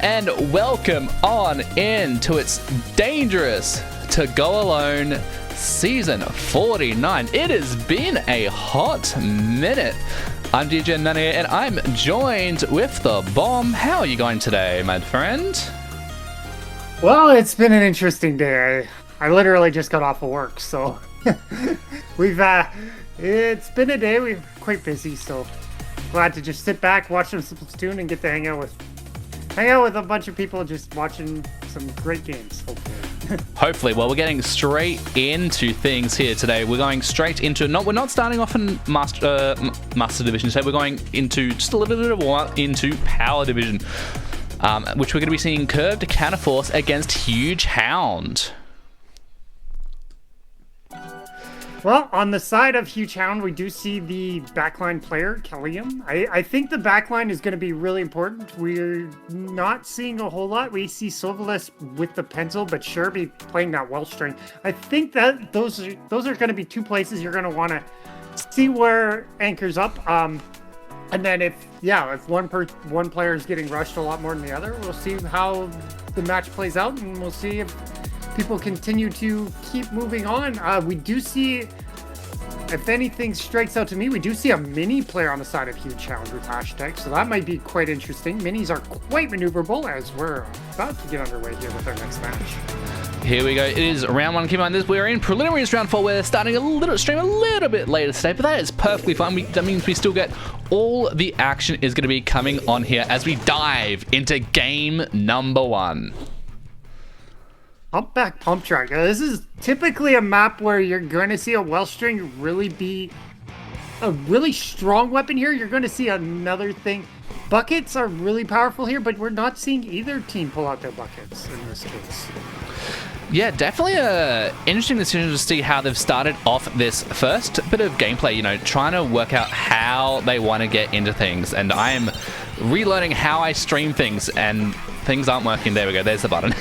and welcome on in to its dangerous to go alone season 49. It has been a hot minute. I'm DJ Nani and I'm joined with the bomb. How are you going today, my friend? Well, it's been an interesting day. I literally just got off of work, so it's been a day. We're quite busy, so glad to just sit back, watch some Splatoon, and get to hang out with a bunch of people just watching some great games, hopefully. Hopefully. Well, we're getting straight into things here today. We're going straight into we're not starting off in Master Division today. We're going into just a little bit of warm into Power Division, which we're going to be seeing curved counterforce against Huge Hound. Well, on the side of Huge Hound, we do see the backline player, Kellium. I think the backline is going to be really important. We're not seeing a whole lot. We see Sovalis with the pencil, but Sherby playing that well string. I think that those are going to be two places you're going to want to see where anchors up. And then if one player is getting rushed a lot more than the other, we'll see how the match plays out, and we'll see if people continue to keep moving on. We do see, if anything strikes out to me, we do see a mini player on the side of Huge Hound with hashtag, so that might be quite interesting. Minis are quite maneuverable as we're about to get underway here with our next match. Here we go. It is round one. Keep in mind this. We're in preliminaries round 4. We're starting stream a little bit later today, but that is perfectly fine. That means we still get all the action is going to be coming on here as we dive into game number 1. Humpback Pump Track. This is typically a map where you're going to see a well string really be a really strong weapon here. You're going to see another thing. Buckets are really powerful here, but we're not seeing either team pull out their buckets in this case. Yeah, definitely a interesting decision to see how they've started off this first bit of gameplay, trying to work out how they want to get into things. And I am relearning how I stream things, and things aren't working. There we go. There's the button.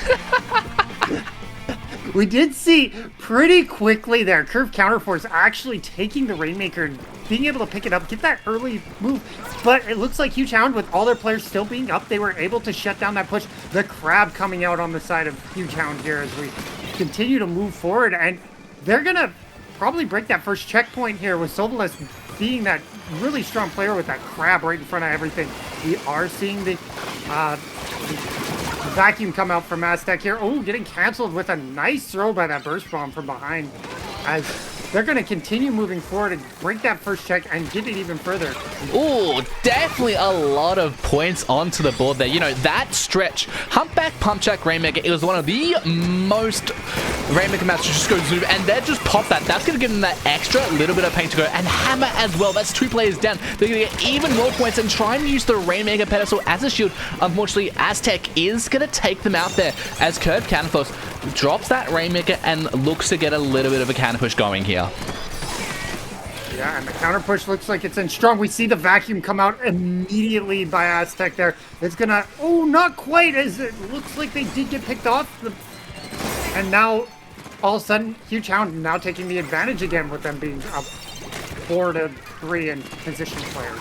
We did see pretty quickly there, Curve Counterforce actually taking the Rainmaker and being able to pick it up, get that early move. But it looks like Huge Hound, with all their players still being up, they were able to shut down that push. The Crab coming out on the side of Huge Hound here as we continue to move forward. And they're going to probably break that first checkpoint here with Sovalis being that really strong player with that Crab right in front of everything. We are seeing the vacuum come out from Aztec here. Oh, getting canceled with a nice throw by that Burst Bomb from behind, as they're going to continue moving forward and break that first check and get it even further. Oh, definitely a lot of points onto the board there. That stretch, Humpback, Pump Jack, Rainmaker, it was one of the most Rainmaker maps to just go zoom, and they just pop that. That's going to give them that extra little bit of pain to go. And Hammer as well. That's 2 players down. They're going to get even more points and try and use the Rainmaker pedestal as a shield. Unfortunately, Aztec is going to take them out there as Curve Counterforce drops that Rainmaker and looks to get a little bit of a counter push going here. Yeah, and the counter push looks like it's in strong. We see the vacuum come out immediately by Aztec there. It's gonna, not quite, as it looks like they did get picked off. And now, all of a sudden, Huge Hound now taking the advantage again with them being up 4-3 in position players.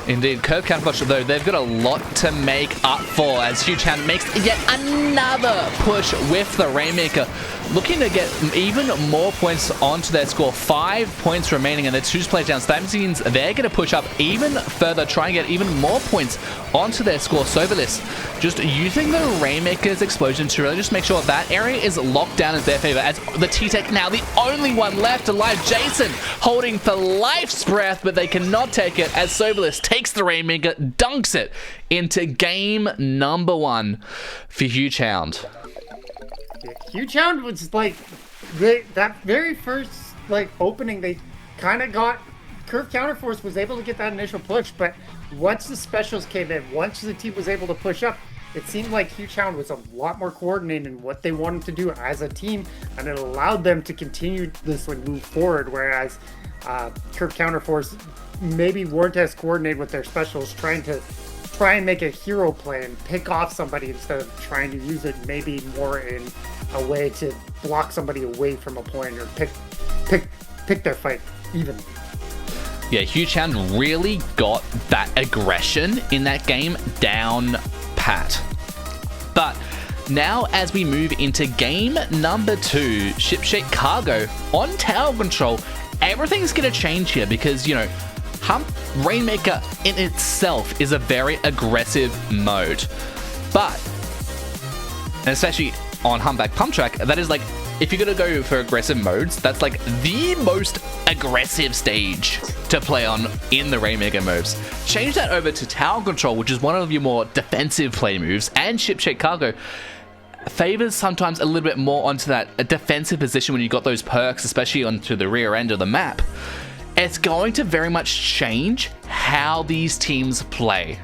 Indeed, Curve Counterpush, though, they've got a lot to make up for as Huge Hound makes yet another push with the Rainmaker, looking to get even more points onto their score. 5 points remaining, and their 2 players down. So that means they're going to push up even further, try and get even more points onto their score. Sovalis just using the Rainmaker's explosion to really just make sure that area is locked down in their favor, as the T-Tech now the only one left alive. Jason holding for life's breath, but they cannot take it as Sovalis takes the Rainmaker, dunks it into game number 1 for Huge Hound. Yeah, Huge Hound was like that very first opening. They kind of got Curve Counterforce was able to get that initial push, but once the specials came in, once the team was able to push up, it seemed like Huge Hound was a lot more coordinated in what they wanted to do as a team, and it allowed them to continue this move forward. Whereas Curve Counterforce maybe weren't as coordinated with their specials, trying and make a hero play and pick off somebody instead of trying to use it maybe more in a way to block somebody away from a point or pick their fight even. Yeah, Huge Hound really got that aggression in that game down pat. But now as we move into game number 2, Shipshape Cargo on tower control, everything's going to change here because, you know, Rainmaker in itself is a very aggressive mode. But, and especially on Humpback Pump Track, that is like, if you're going to go for aggressive modes, that's like the most aggressive stage to play on in the Rainmaker moves. Change that over to Tower Control, which is one of your more defensive play moves, and Shipshape Cargo favors sometimes a little bit more onto that defensive position when you got those perks, especially onto the rear end of the map. It's going to very much change how these teams play.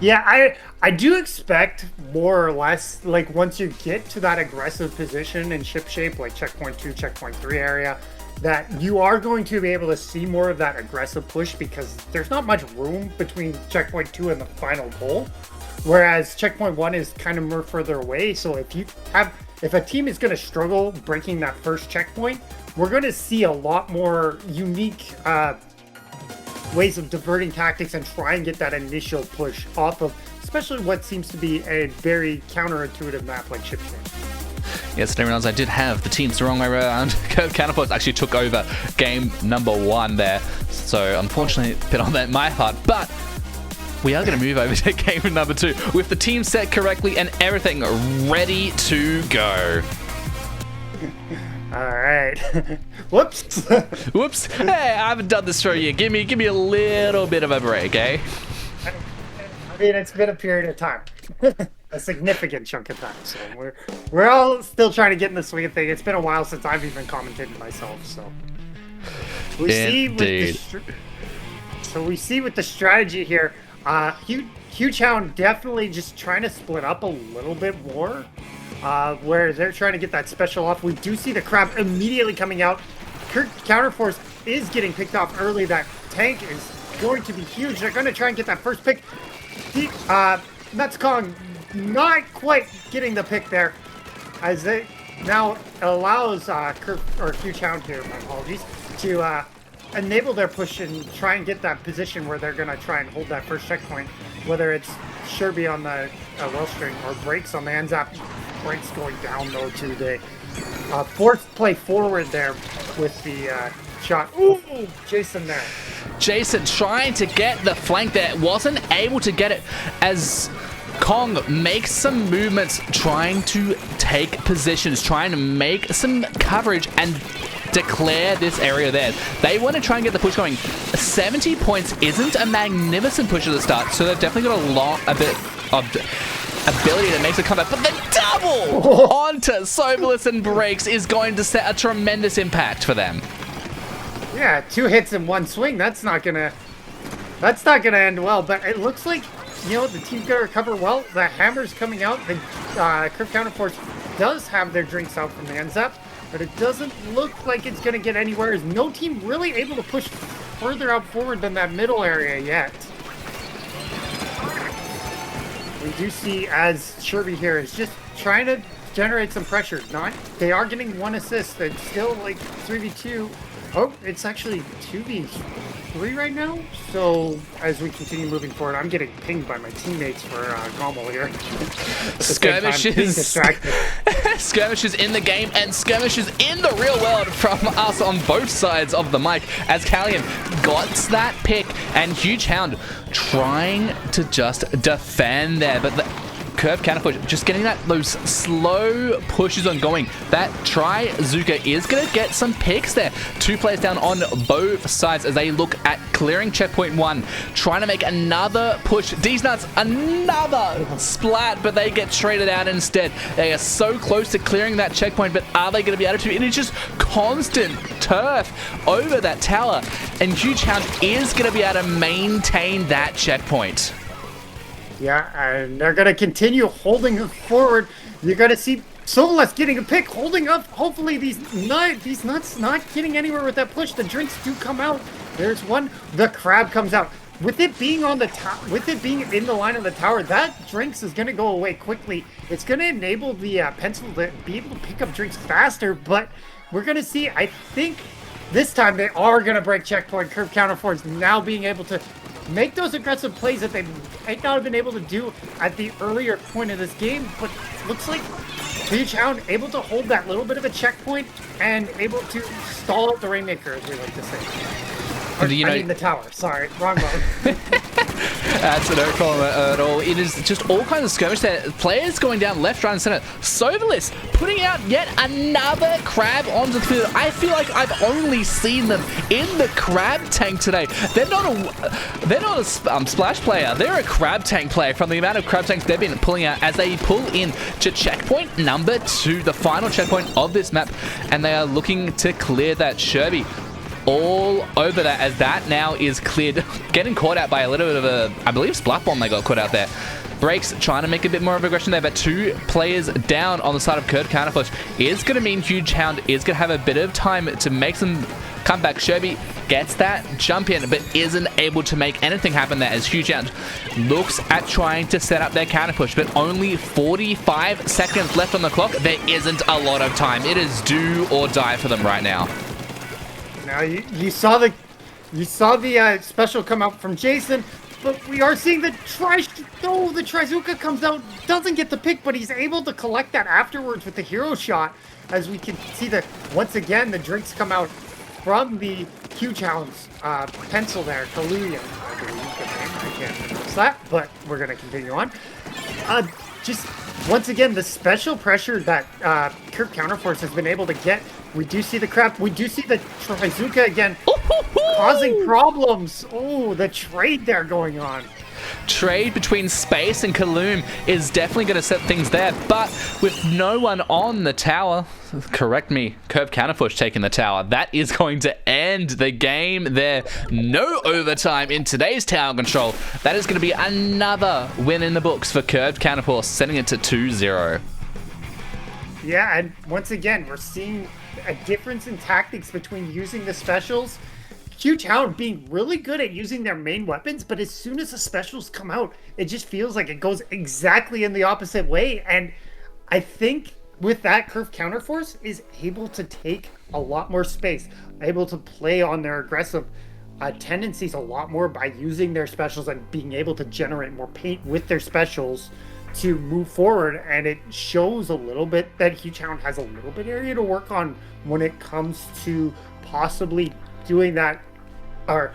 Yeah, I do expect more or less, like once you get to that aggressive position in Shipshape, like checkpoint 2, checkpoint 3 area, that you are going to be able to see more of that aggressive push because there's not much room between checkpoint 2 and the final goal. Whereas checkpoint 1 is kind of more further away. So if a team is going to struggle breaking that first checkpoint, we're going to see a lot more unique ways of diverting tactics and try and get that initial push off of, especially what seems to be a very counterintuitive map like Shipshape. Yes, everyone else, I did have the teams the wrong way around. Curve Counterforce actually took over game number 1 there. So unfortunately, a bit on that my part, but we are going to move over to game number 2 with the team set correctly and everything ready to go. All right. Whoops. Whoops. Hey, I haven't done this for you. Give me a little bit of a break, eh? I mean, it's been a period of time. A significant chunk of time. So we're all still trying to get in the swing of things. It's been a while since I've even commented myself, so we see with the strategy here, Huge Hound definitely just trying to split up a little bit more. Where they're trying to get that special off. We do see the crab immediately coming out. Counterforce is getting picked off early. That tank is going to be huge. They're going to try and get that first pick. Metskong not quite getting the pick there, as it now allows Huge Hound here, my apologies, to enable their push and try and get that position where they're going to try and hold that first checkpoint, whether it's Sherby on the Wellstring or Breaks on the NZAP. Breaks going down though to the forced play forward there with the shot. Ooh, Jason there. Jason trying to get the flank there, wasn't able to get it as Kong makes some movements, trying to take positions, trying to make some coverage and declare this area there. They want to try and get the push going. 70 points isn't a magnificent push at the start, so they've definitely got a bit of ability that makes a comeback, but the double onto Soberless and Breaks is going to set a tremendous impact for them. Yeah, 2 hits in 1 swing. That's not gonna end well. But it looks like, you know, the team's gonna recover well. The hammer's coming out. The Curve Counterforce does have their drinks out from the NZAP, but it doesn't look like it's gonna get anywhere. Is no team really able to push further out forward than that middle area yet. We do see as Sherby here is just trying to generate some pressure. They are getting 1 assist. It's still like 3v2. Oh, it's actually 2v3 right now. So as we continue moving forward, I'm getting pinged by my teammates for Gommel here. Skirmishes in the game and skirmishes in the real world from us on both sides of the mic as Callian got that pick and Huge Hound trying to just defend there, but the Curve Counterforce just getting those slow pushes on going. That try Zuka is going to get some picks there. 2 players down on both sides as they look at clearing checkpoint 1, trying to make another push. D's Nuts, another splat, but they get traded out instead. They are so close to clearing that checkpoint, but are they going to be able to? And it's just constant turf over that tower, and Huge Hound is going to be able to maintain that checkpoint. Yeah, and they're going to continue holding forward. You're going to see Solas getting a pick, holding up. Hopefully these nuts not getting anywhere with that push. The drinks do come out. There's one. The crab comes out. With it being on the with it being in the line of the tower, that drinks is going to go away quickly. It's going to enable the pencil to be able to pick up drinks faster, but we're going to see, I think this time they are going to break checkpoint. Curve Counterforce now being able to make those aggressive plays that they might not have been able to do at the earlier point of this game, but looks like Huge Hound able to hold that little bit of a checkpoint and able to stall out the Rainmaker, as we like to say. Or, I mean the tower, sorry, wrong mode. That's no problem at all. It is just all kinds of skirmish there. Players going down left, right, and center. Sovalis putting out yet another crab onto the field. I feel like I've only seen them in the crab tank today. They're not a splash player. They're a crab tank player from the amount of crab tanks they've been pulling out as they pull in to checkpoint number 2, the final checkpoint of this map, and they are looking to clear that Sherby. All over that as that now is cleared. Getting caught out by a little bit of a, I believe, Splat Bomb they got caught out there. Breaks trying to make a bit more of aggression there, but 2 players down on the side of Curved Counterpush is going to mean Huge Hound is going to have a bit of time to make some comeback. Sherby gets that jump in, but isn't able to make anything happen there as Huge Hound looks at trying to set up their counterpush, but only 45 seconds left on the clock. There isn't a lot of time. It is do or die for them right now. Now you saw the special come out from Jason, but we are seeing the Trizuka comes out, doesn't get the pick, but he's able to collect that afterwards with the hero shot. As we can see that once again the drinks come out from the Huge Hound's pencil there, Kaluuya, I believe the name. I can't pronounce that, but we're gonna continue on. Just once again the special pressure that Kirk Counterforce has been able to get. We do see the crap. We do see the Trizuka again causing problems. Oh, the trade there going on. Trade between Space and Kaloom is definitely going to set things there, but with no one on the tower, correct me, Curve Counterpush taking the tower, that is going to end the game there. No overtime in today's tower control. That is going to be another win in the books for Curved Counterpush, sending it to 2-0. Yeah, and once again, we're seeing a difference in tactics between using the specials. Huge Hound being really good at using their main weapons, but as soon as the specials come out, it just feels like it goes exactly in the opposite way. And I think with that, Curve Counterforce is able to take a lot more space, able to play on their aggressive tendencies a lot more by using their specials and being able to generate more paint with their specials to move forward. And it shows a little bit that Huge Hound has a little bit area to work on when it comes to possibly doing that or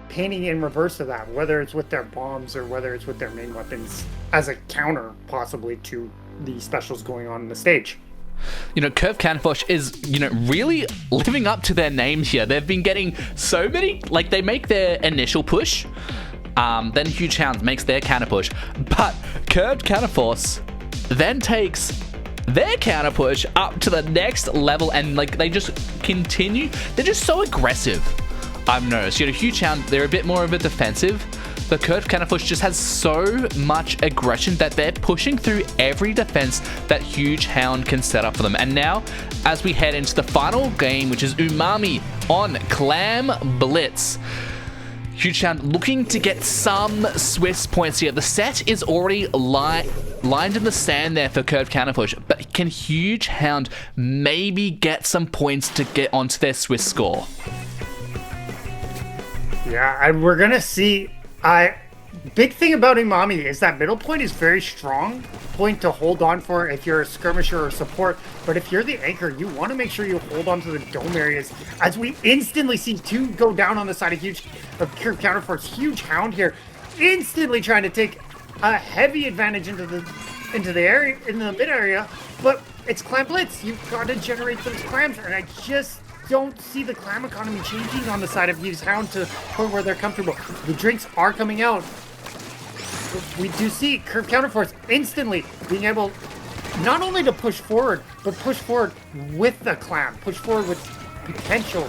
painting in reverse of that, whether it's with their bombs or whether it's with their main weapons as a counter possibly to the specials going on in the stage. You know, Curve Counterpush is, you know, really living up to their names here. They've been getting so many, like they make their initial push, then Huge Hound makes their counter push, but Curved Counterforce then takes their counter push up to the next level, and like they just continue. They're just so aggressive. I've noticed, you know, Huge Hound, they're a bit more of a defensive. The Curved Counterpush just has so much aggression that they're pushing through every defense that Huge Hound can set up for them. And now, as we head into the final game, which is Umami on Clam Blitz, Huge Hound looking to get some Swiss points here. The set is already lined in the sand there for Curved Counterpush, but can Huge Hound maybe get some points to get onto their Swiss score? Yeah, and we're gonna see. Big thing about Umami is that middle point is very strong point to hold on for if you're a skirmisher or support. But if you're the anchor, you want to make sure you hold on to the dome areas. As we instantly see 2 go down on the side of Curve Counterforce. Huge Hound here, instantly trying to take a heavy advantage into the area, in the mid area. But it's Clam Blitz. You've got to generate those clams, and I just don't see the clam economy changing on the side of Huge Hound to the point where they're comfortable. The drinks are coming out. We do see Curve Counterforce instantly being able not only to push forward, but push forward with the clam, push forward with potential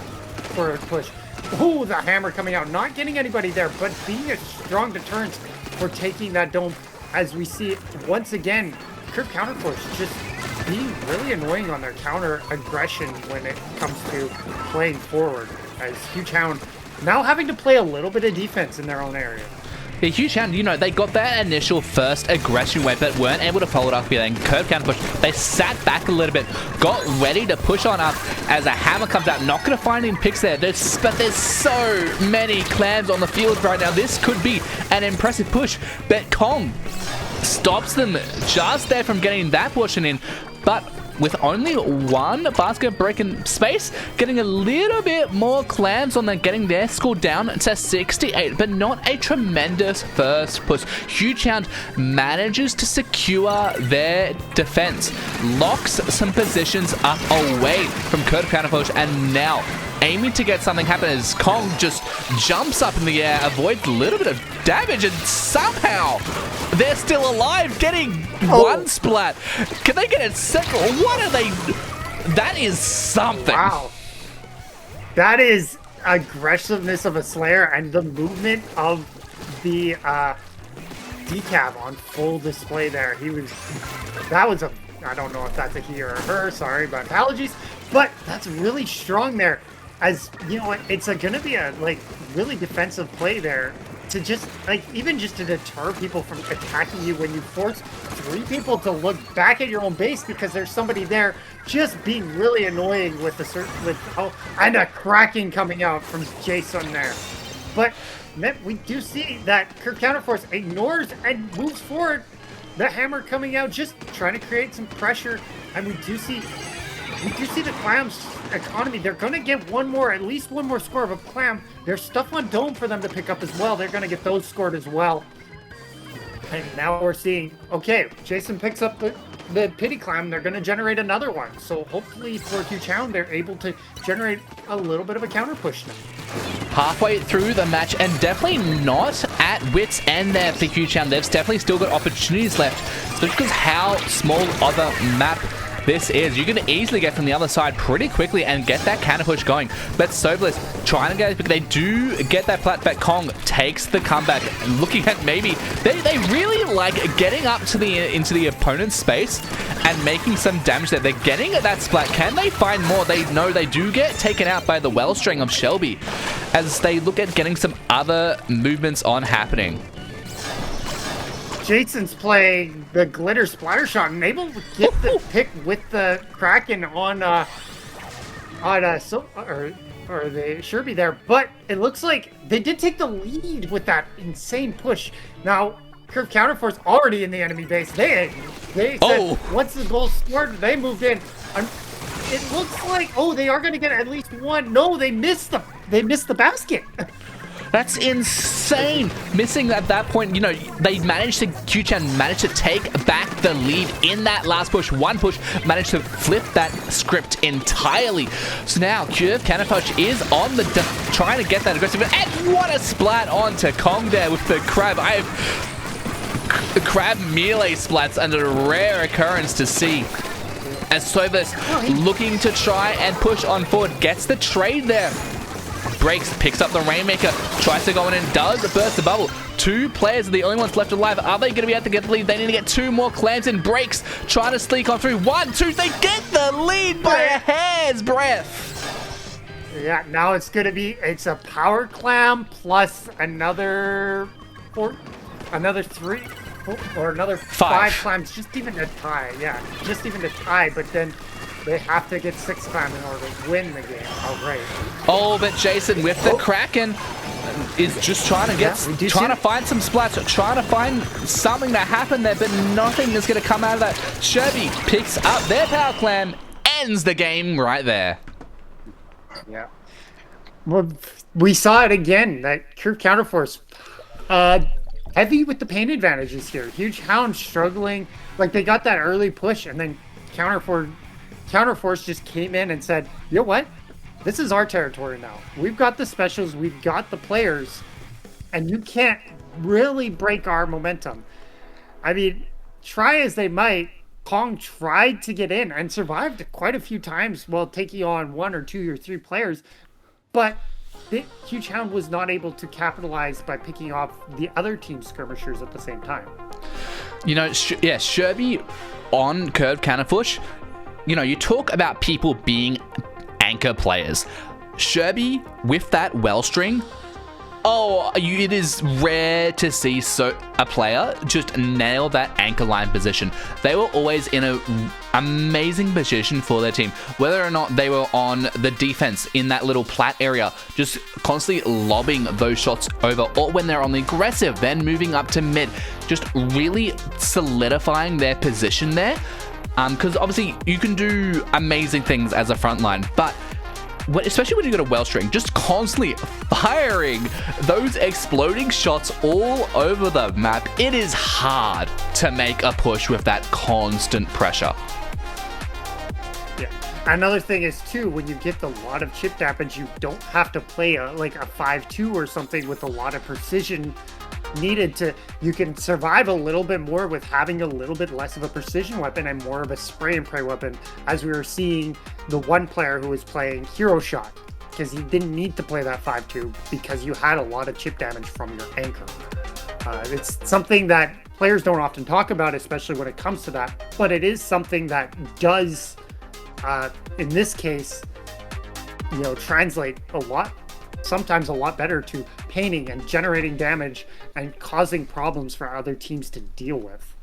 for a push. Oh, the hammer coming out, not getting anybody there, but being a strong deterrent for taking that dome. As we see once again, Curve Counterforce just being really annoying on their counter aggression when it comes to playing forward, as Huge Hound now having to play a little bit of defense in their own area. The Huge Hound, you know, they got that initial first aggression wave but weren't able to follow it up with a curve counter push. They sat back a little bit, got ready to push on up as a hammer comes out. Not going to find any picks there. But there's so many clams on the field right now. This could be an impressive push. But Kong stops them just there from getting that portion in. But with only one basket break in space, getting a little bit more clams on them, getting their score down to 68, but not a tremendous first push. Huge Hound manages to secure their defense, locks some positions up away from curve counter push, and now aiming to get something happen as Kong just jumps up in the air, avoids a little bit of damage, and somehow they're still alive, getting one splat. Can they get a second? What are they? That is something. Wow. That is aggressiveness of a Slayer and the movement of the decab on full display there. That was a, I don't know if that's a he or a her, sorry, but apologies. But that's really strong there. As you know, it's gonna be a really defensive play there to just even just to deter people from attacking you when you force 3 people to look back at your own base because there's somebody there, just being really annoying with and a cracking coming out from Jason there. But we do see that Curve Counterforce ignores and moves forward. The hammer coming out, just trying to create some pressure, and we do see the Clams economy. They're going to get at least one more score of a Clam. There's stuff on Dome for them to pick up as well. They're going to get those scored as well. And now we're seeing, okay, Jason picks up the Pity Clam. They're going to generate another one. So hopefully for Huge Hound, they're able to generate a little bit of a counter push now. Halfway through the match, and definitely not at wit's end there for Huge Hound. They've definitely still got opportunities left. So because how small of a map this is, you can easily get from the other side pretty quickly and get that counter push going. But Soberless trying to get it, but they do get that flat back. Kong takes the comeback, looking at maybe they really like getting up to into the opponent's space and making some damage there. They're getting that splat. Can they find more? They know they do get taken out by the wellstring of Shelby as they look at getting some other movements on happening. Jason's playing the glitter splatter shot and able to get the pick with the Kraken on the Sherby there, but it looks like they did take the lead with that insane push. Now Curve Counterforce already in the enemy base. They said once the goal scored, they moved in. It looks like they are going to get at least one. No, they missed the basket. That's insane. Missing at that point, you know, Huge Hound managed to take back the lead in that last push. One push managed to flip that script entirely. So now Curve Counterpush is on trying to get that aggressive. And what a splat onto Kong there with the crab. Crab melee splats under a rare occurrence to see. As Sovas looking to try and push on forward, gets the trade there. Breaks, picks up the Rainmaker, tries to go in and does burst the bubble. 2 players are the only ones left alive. Are they going to be able to get the lead? They need to get 2 more clams in. Breaks, trying to sneak on through. 1, 2, they get the lead by a hair's breadth. Yeah, now it's a power clam plus another 3 or another 5 clams, just even to tie. Yeah, just even to tie, but then they have to get 6 clams in order to win the game. Oh, right. Oh, but Jason with the Kraken is just trying to find some splats, trying to find something to happen there, but nothing is going to come out of that. Sherby picks up their power clam, ends the game right there. Yeah. Well, we saw it again, that Curve Counterforce heavy with the pain advantages here. Huge Hound struggling. Like, they got that early push, and then Counterforce just came in and said, you know what? This is our territory now. We've got the specials, we've got the players, and you can't really break our momentum. I mean, try as they might, Kong tried to get in and survived quite a few times while taking on 1 or 2 or 3 players, but the Huge Hound was not able to capitalize by picking off the other team skirmishers at the same time. You know, Sherby on Curve Counterpush, you know, you talk about people being anchor players. Sherby with that wellstring, It is rare to see a player just nail that anchor line position. They were always in a amazing position for their team, whether or not they were on the defense in that little plat area, just constantly lobbing those shots over, or when they're on the aggressive, then moving up to mid, just really solidifying their position there. Because obviously you can do amazing things as a front line, but especially when you got a well string, just constantly firing those exploding shots all over the map, it is hard to make a push with that constant pressure. Yeah. Another thing is too, when you get a lot of chip damage, you don't have to play a 5-2 or something with a lot of precision needed. You can survive a little bit more with having a little bit less of a precision weapon and more of a spray and pray weapon, as we were seeing the one player who was playing Hero Shot, because he didn't need to play that 5-2 because you had a lot of chip damage from your anchor. It's something that players don't often talk about, especially when it comes to that, but it is something that does, in this case, translate sometimes a lot better to painting and generating damage and causing problems for other teams to deal with.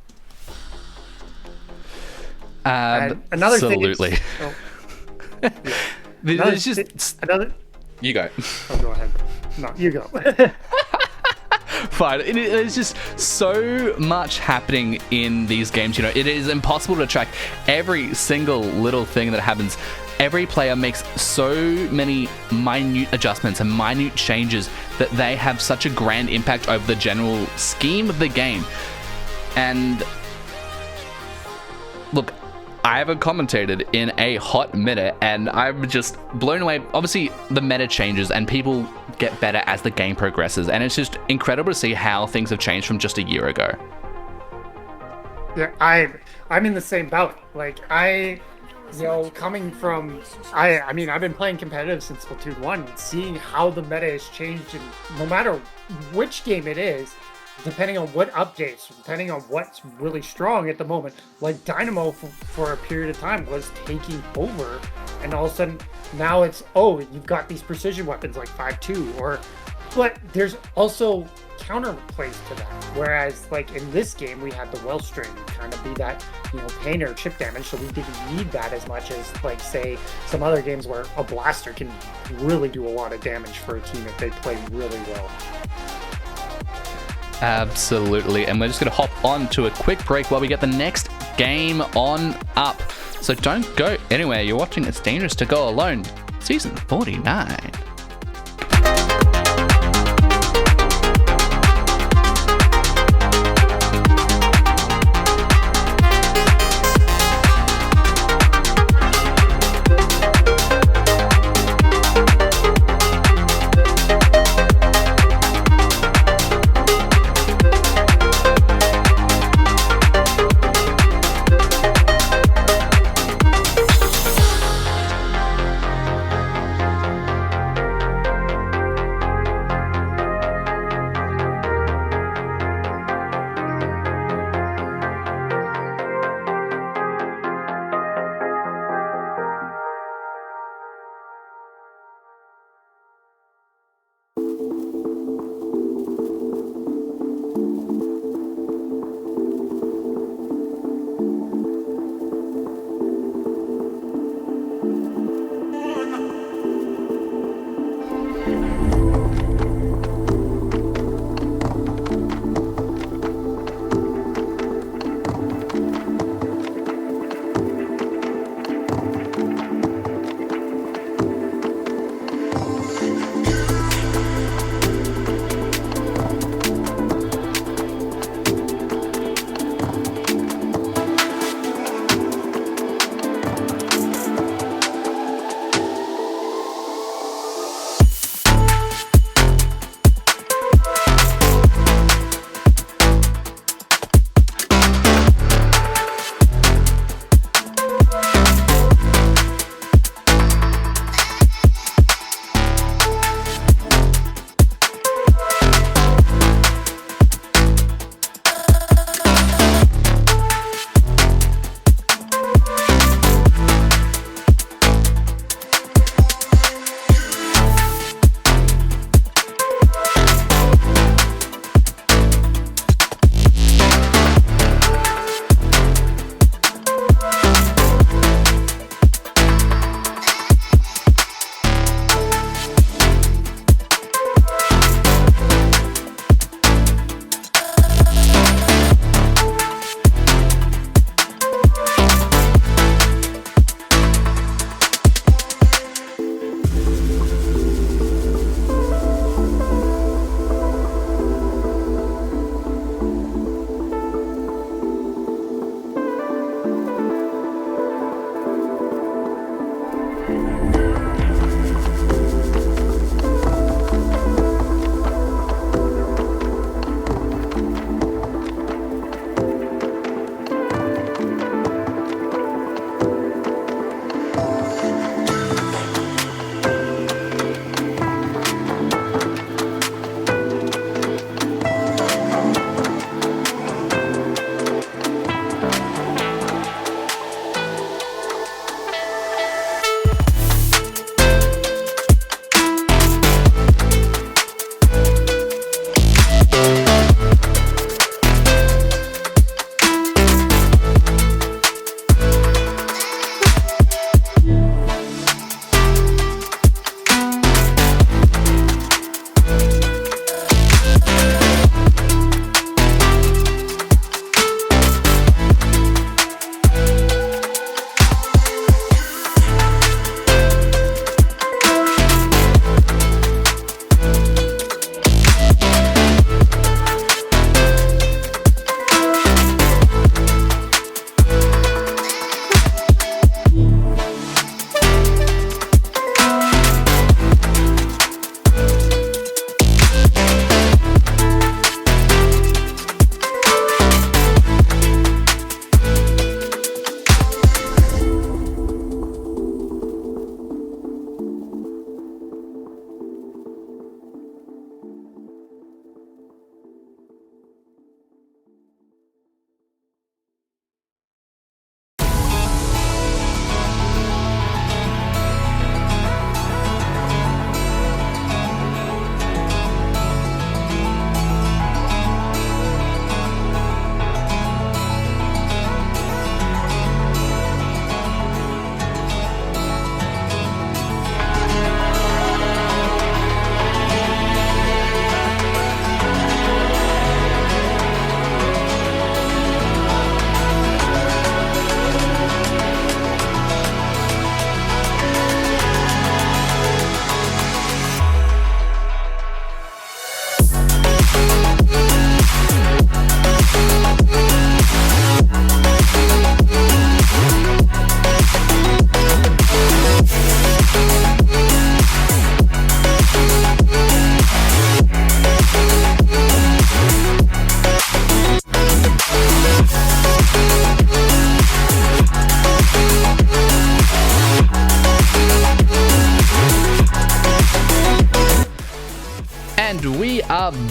Another absolutely. Thing is, You go. Oh, go ahead. No, you go. Fine. There's just so much happening in these games. It is impossible to track every single little thing that happens. Every player makes so many minute adjustments and minute changes that they have such a grand impact over the general scheme of the game. And look, I haven't commentated in a hot minute, and I'm just blown away. Obviously, the meta changes and people get better as the game progresses, and it's just incredible to see how things have changed from just a year ago. Yeah, I'm in the same boat. Coming from, I've been playing competitive since Splatoon 1, seeing how the meta has changed, and no matter which game it is, depending on what updates, depending on what's really strong at the moment, like Dynamo for a period of time was taking over, and all of a sudden now it's, you've got these precision weapons like 5-2, but there's also counterplays to that. Whereas in this game, we had the wellstring kind of be that, pain or chip damage, so we didn't need that as much as say some other games where a blaster can really do a lot of damage for a team if they play really well. Absolutely. And we're just going to hop on to a quick break while we get the next game on up. So don't go anywhere. You're watching It's Dangerous to Go Alone, Season 49.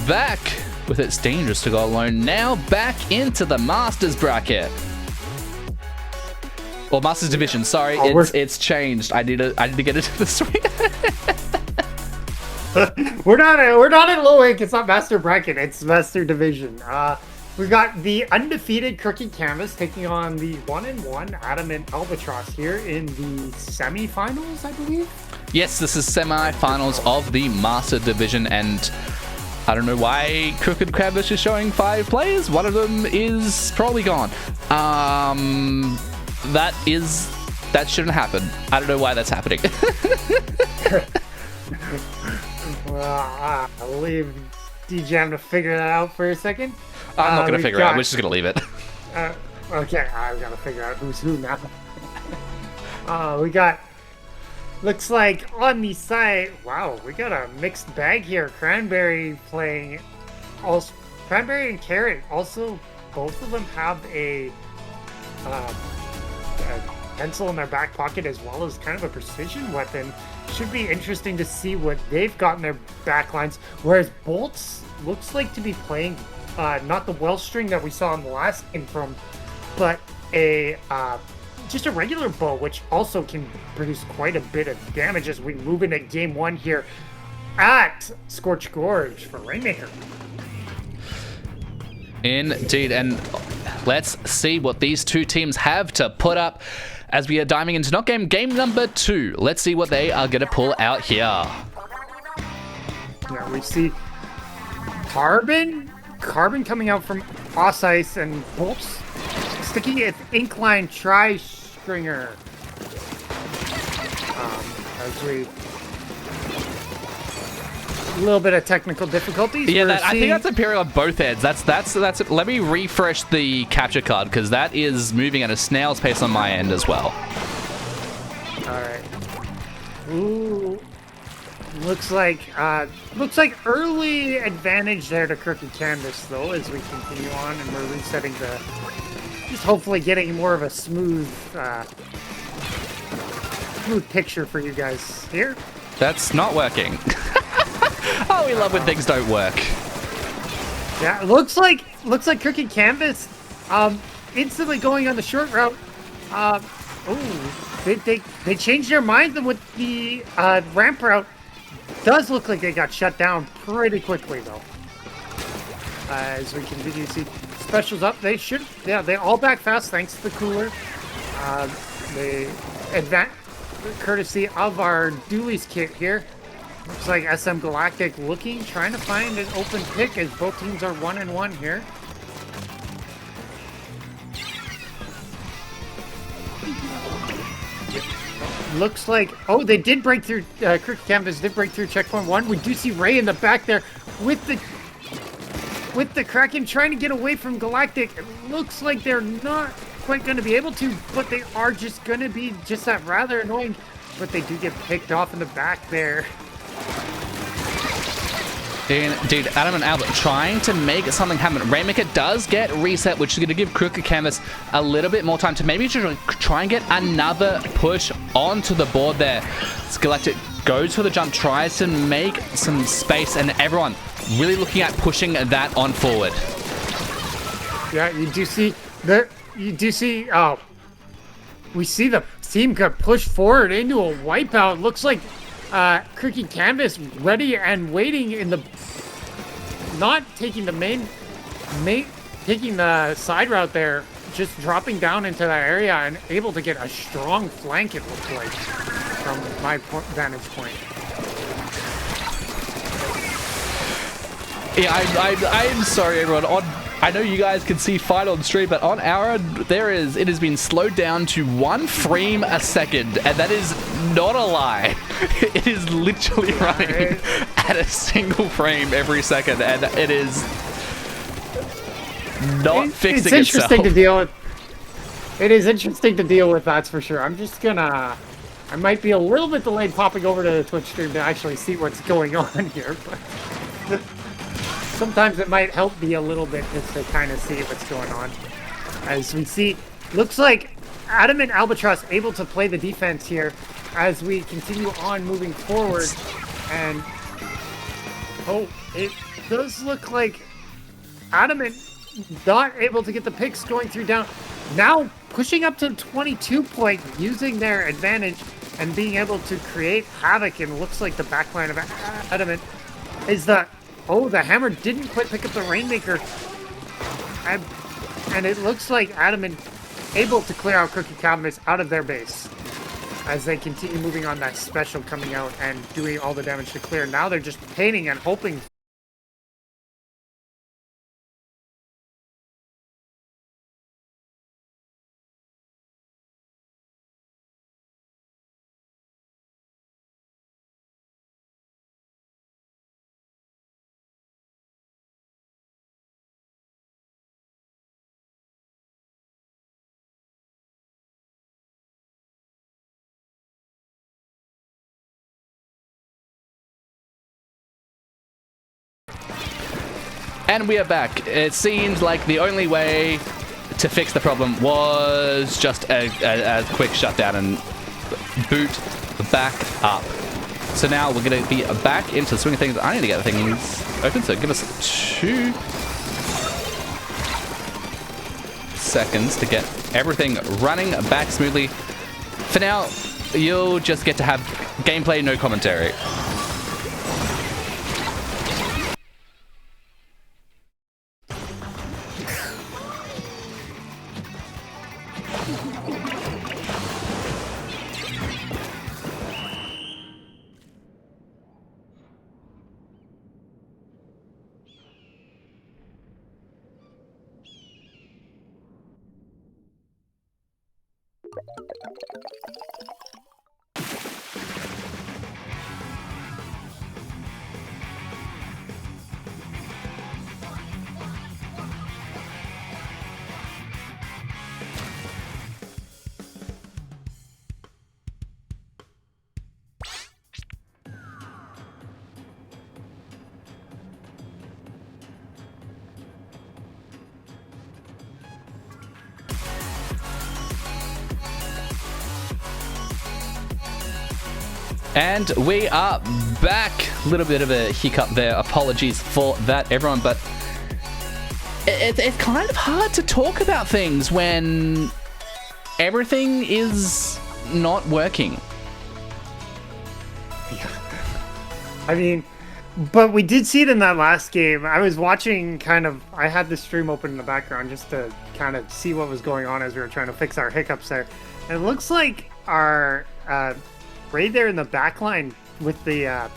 back with It's Dangerous to Go Alone. Now back into the Masters bracket. Or Masters Division, sorry, it's changed. I need to get into the swing. we're not in low rank, it's not Master Bracket, it's Master Division. We've got the undefeated Crooked Canvas taking on the 1-1 Adamant Albatross here in the semi-finals, I believe? Yes, this is semi-finals of the Master Division, and I don't know why Crooked Canvas is showing 5 players. One of them is probably gone. That shouldn't happen. I don't know why that's happening. Well, I'll leave DJM to figure that out for a second. I'm not going to figure it out. We're just going to leave it. Okay, I've got to figure out who's who now. We got... Looks like on the side... Wow, we got a mixed bag here. Cranberry playing... Also, Cranberry and Carrot. Also, both of them have a pencil in their back pocket as well as kind of a precision weapon. Should be interesting to see what they've got in their back lines. Whereas Bolts looks like to be playing not the well string that we saw in the last game from, but a just a regular bow, which also can produce quite a bit of damage as we move into game 1 here at Scorch Gorge for Rainmaker. Indeed, and let's see what these two teams have to put up as we are diving into not game number 2. Let's see what they are going to pull out here. Yeah, we see Carbon coming out from Oss Ice and Bolts sticking it Inkline Tri-Stringer. As we... A little bit of technical difficulties. Yeah, I think that's appearing on both ends. That's it. Let me refresh the capture card because that is moving at a snail's pace on my end as well. All right. Ooh. Looks like early advantage there to Crooked Canvas though as we continue on and we're resetting the. Just hopefully getting more of a smooth picture for you guys here. That's not working. Oh, we love when things don't work. Yeah, it looks like Crooked Canvas instantly going on the short route. They changed their mind with the ramp route. Does look like they got shut down pretty quickly though. As we continue to see specials up, they all back fast thanks to the cooler. They advance courtesy of our Dooley's kit here. Looks like SM Galactic trying to find an open pick as both teams are 1-1 here. Looks like, they did break through, Crooked Canvas did break through checkpoint 1. We do see Ray in the back there with the Kraken trying to get away from Galactic. It looks like they're not quite going to be able to, but they are just going to be just that rather annoying. But they do get picked off in the back there. Indeed, Adam and Albert trying to make something happen. Rainmaker does get reset, which is going to give Crooked Canvas a little bit more time to maybe try and get another push onto the board there. Galactic goes for the jump, tries to make some space, and everyone really looking at pushing that on forward. Yeah, we see the team got pushed forward into a wipeout. Looks like Crooked Canvas ready and waiting in the... Not taking the taking the side route there, just dropping down into that area and able to get a strong flank, it looks like, from my vantage point. Yeah, I'm sorry, everyone. I know you guys can see fight on stream, but on our end, it has been slowed down to 1 frame a second, and that is not a lie. It is literally running at a single frame every second, and it is not fixing itself. It's interesting to deal with. It is interesting to deal with, that's for sure. I'm just gonna... I might be a little bit delayed popping over to the Twitch stream to actually see what's going on here, but... Sometimes it might help me a little bit just to kind of see what's going on. As we see, looks like Adamant Albatross able to play the defense here as we continue on moving forward. And does look like Adamant not able to get the picks going through down. Now pushing up to 22 point, using their advantage and being able to create havoc. And looks like the backline of Adamant is the... Oh, the hammer didn't quite pick up the Rainmaker. And it looks like Adamant able to clear out Crooked Canvas out of their base as they continue moving on that special coming out and doing all the damage to clear. Now they're just painting and hoping. And we are back. It seemed like the only way to fix the problem was just a quick shutdown and boot back up. So now we're going to be back into the swing of things. I need to get the things open, so give us 2 seconds to get everything running back smoothly. For now, you'll just get to have gameplay, no commentary. And we are back. A little bit of a hiccup there. Apologies for that, everyone. But it's kind of hard to talk about things when everything is not working. Yeah. I mean, but we did see it in that last game. I was watching I had the stream open in the background just to kind of see what was going on as we were trying to fix our hiccups there. And it looks like our... right there in the back line with the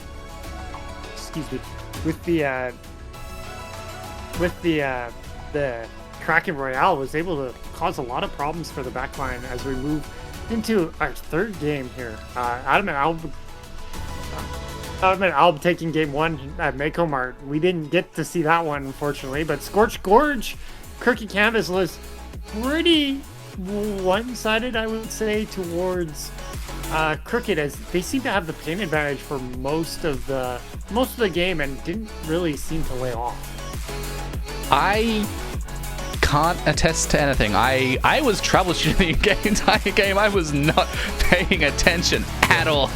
the Kraken Royale was able to cause a lot of problems for the back line as we move into our third game here. Adamant Alb taking game 1 at Mako Mart. We didn't get to see that one, unfortunately, but Scorched Gorge, Crooked Canvas was pretty one-sided, I would say, towards Crooked, as they seem to have the paint advantage for most of the game and didn't really seem to lay off. I can't attest to anything. I was troubleshooting the entire game. I was not paying attention at all.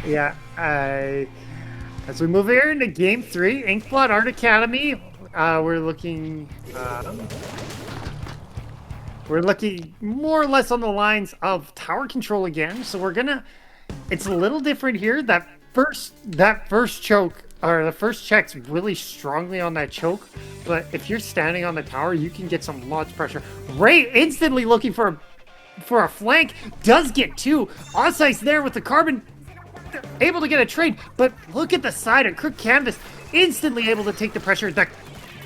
Yeah, as we move here into game 3, Inkblot Art Academy, we're looking more or less on the lines of tower control again. So it's a little different here. That first choke, or the first check's really strongly on that choke. But if you're standing on the tower, you can get some lots of pressure. Ray instantly looking for a flank, does get 2. Onsite's there with the carbon, able to get a trade. But look at the side of Crooked Canvas, instantly able to take the pressure. That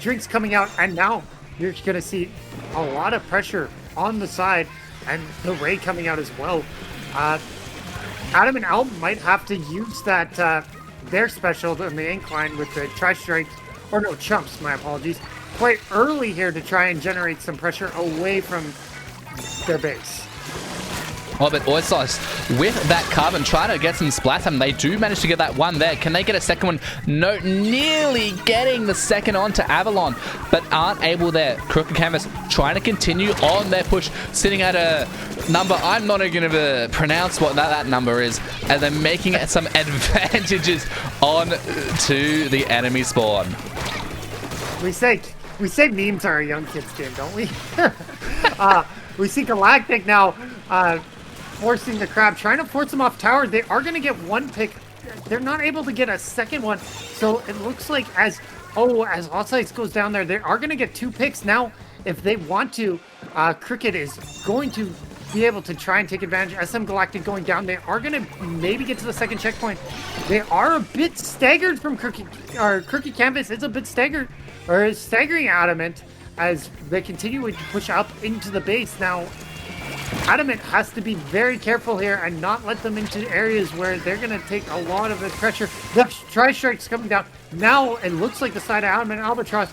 drink's coming out, and now you're going to see a lot of pressure on the side, and the Ray coming out as well. Adamant Alb might have to use that their special in the incline with the Tri-Strike, or no, Chumps, my apologies, quite early here to try and generate some pressure away from their base. Oh, but Oisos with that carbon trying to get some splat time. They do manage to get that one there. Can they get a second one? No, nearly getting the second on to Avalon, but aren't able there. Crooked Canvas trying to continue on their push, sitting at a number. I'm not even going to pronounce what that number is. And they're making some advantages on to the enemy spawn. We say memes are a young kid's game, don't we? We see Galactic now forcing the crab, trying to force them off tower. They are going to get one pick. They're not able to get a second one. So it looks like as Offsides goes down there, they are going to get 2 picks. Now, if they want to, Cricket is going to be able to try and take advantage. SM Galactic going down. They are going to maybe get to the second checkpoint. They are a bit staggered from Crooked Canvas. It's a bit staggered, or staggering Adamant as they continue to push up into the base. Now, Adamant has to be very careful here and not let them into areas where they're going to take a lot of the pressure. The tri-strike's coming down. Now, it looks like the side of Adamant Albatross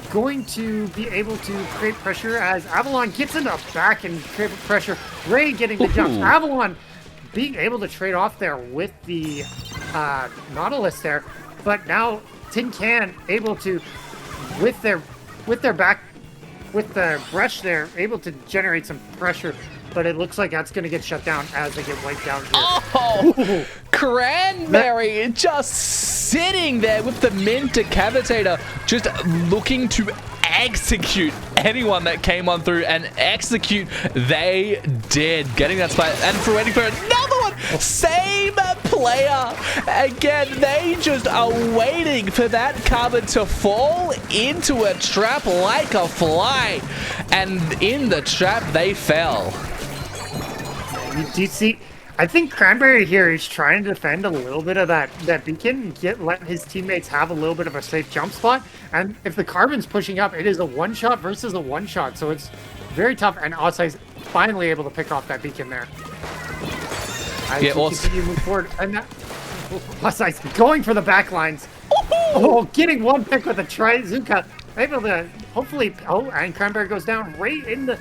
going to be able to create pressure as Avalon gets in the back and create pressure. Ray getting the jumps. Avalon being able to trade off there with the Nautilus there. But now Tin Can able to, with their back, with the brush there, able to generate some pressure. But it looks like that's going to get shut down as they get wiped down here. Oh! Cranberry just sitting there with the mint decapitator, just looking to execute anyone that came on through, and execute they did, getting that spot and for waiting for another one. Same player again. They just are waiting for that carbon to fall into a trap like a fly, and in the trap they fell. Do you see? I think Cranberry here is trying to defend a little bit of that beacon, let his teammates have a little bit of a safe jump spot. And if the carbon's pushing up, it is a one-shot versus a one-shot. So it's very tough. And Offside's finally able to pick off that beacon there. Yeah, also continue to move forward. And Offside's going for the back lines. Oh, getting one pick with a Trizuka. Able to hopefully. Oh, and Cranberry goes down right in the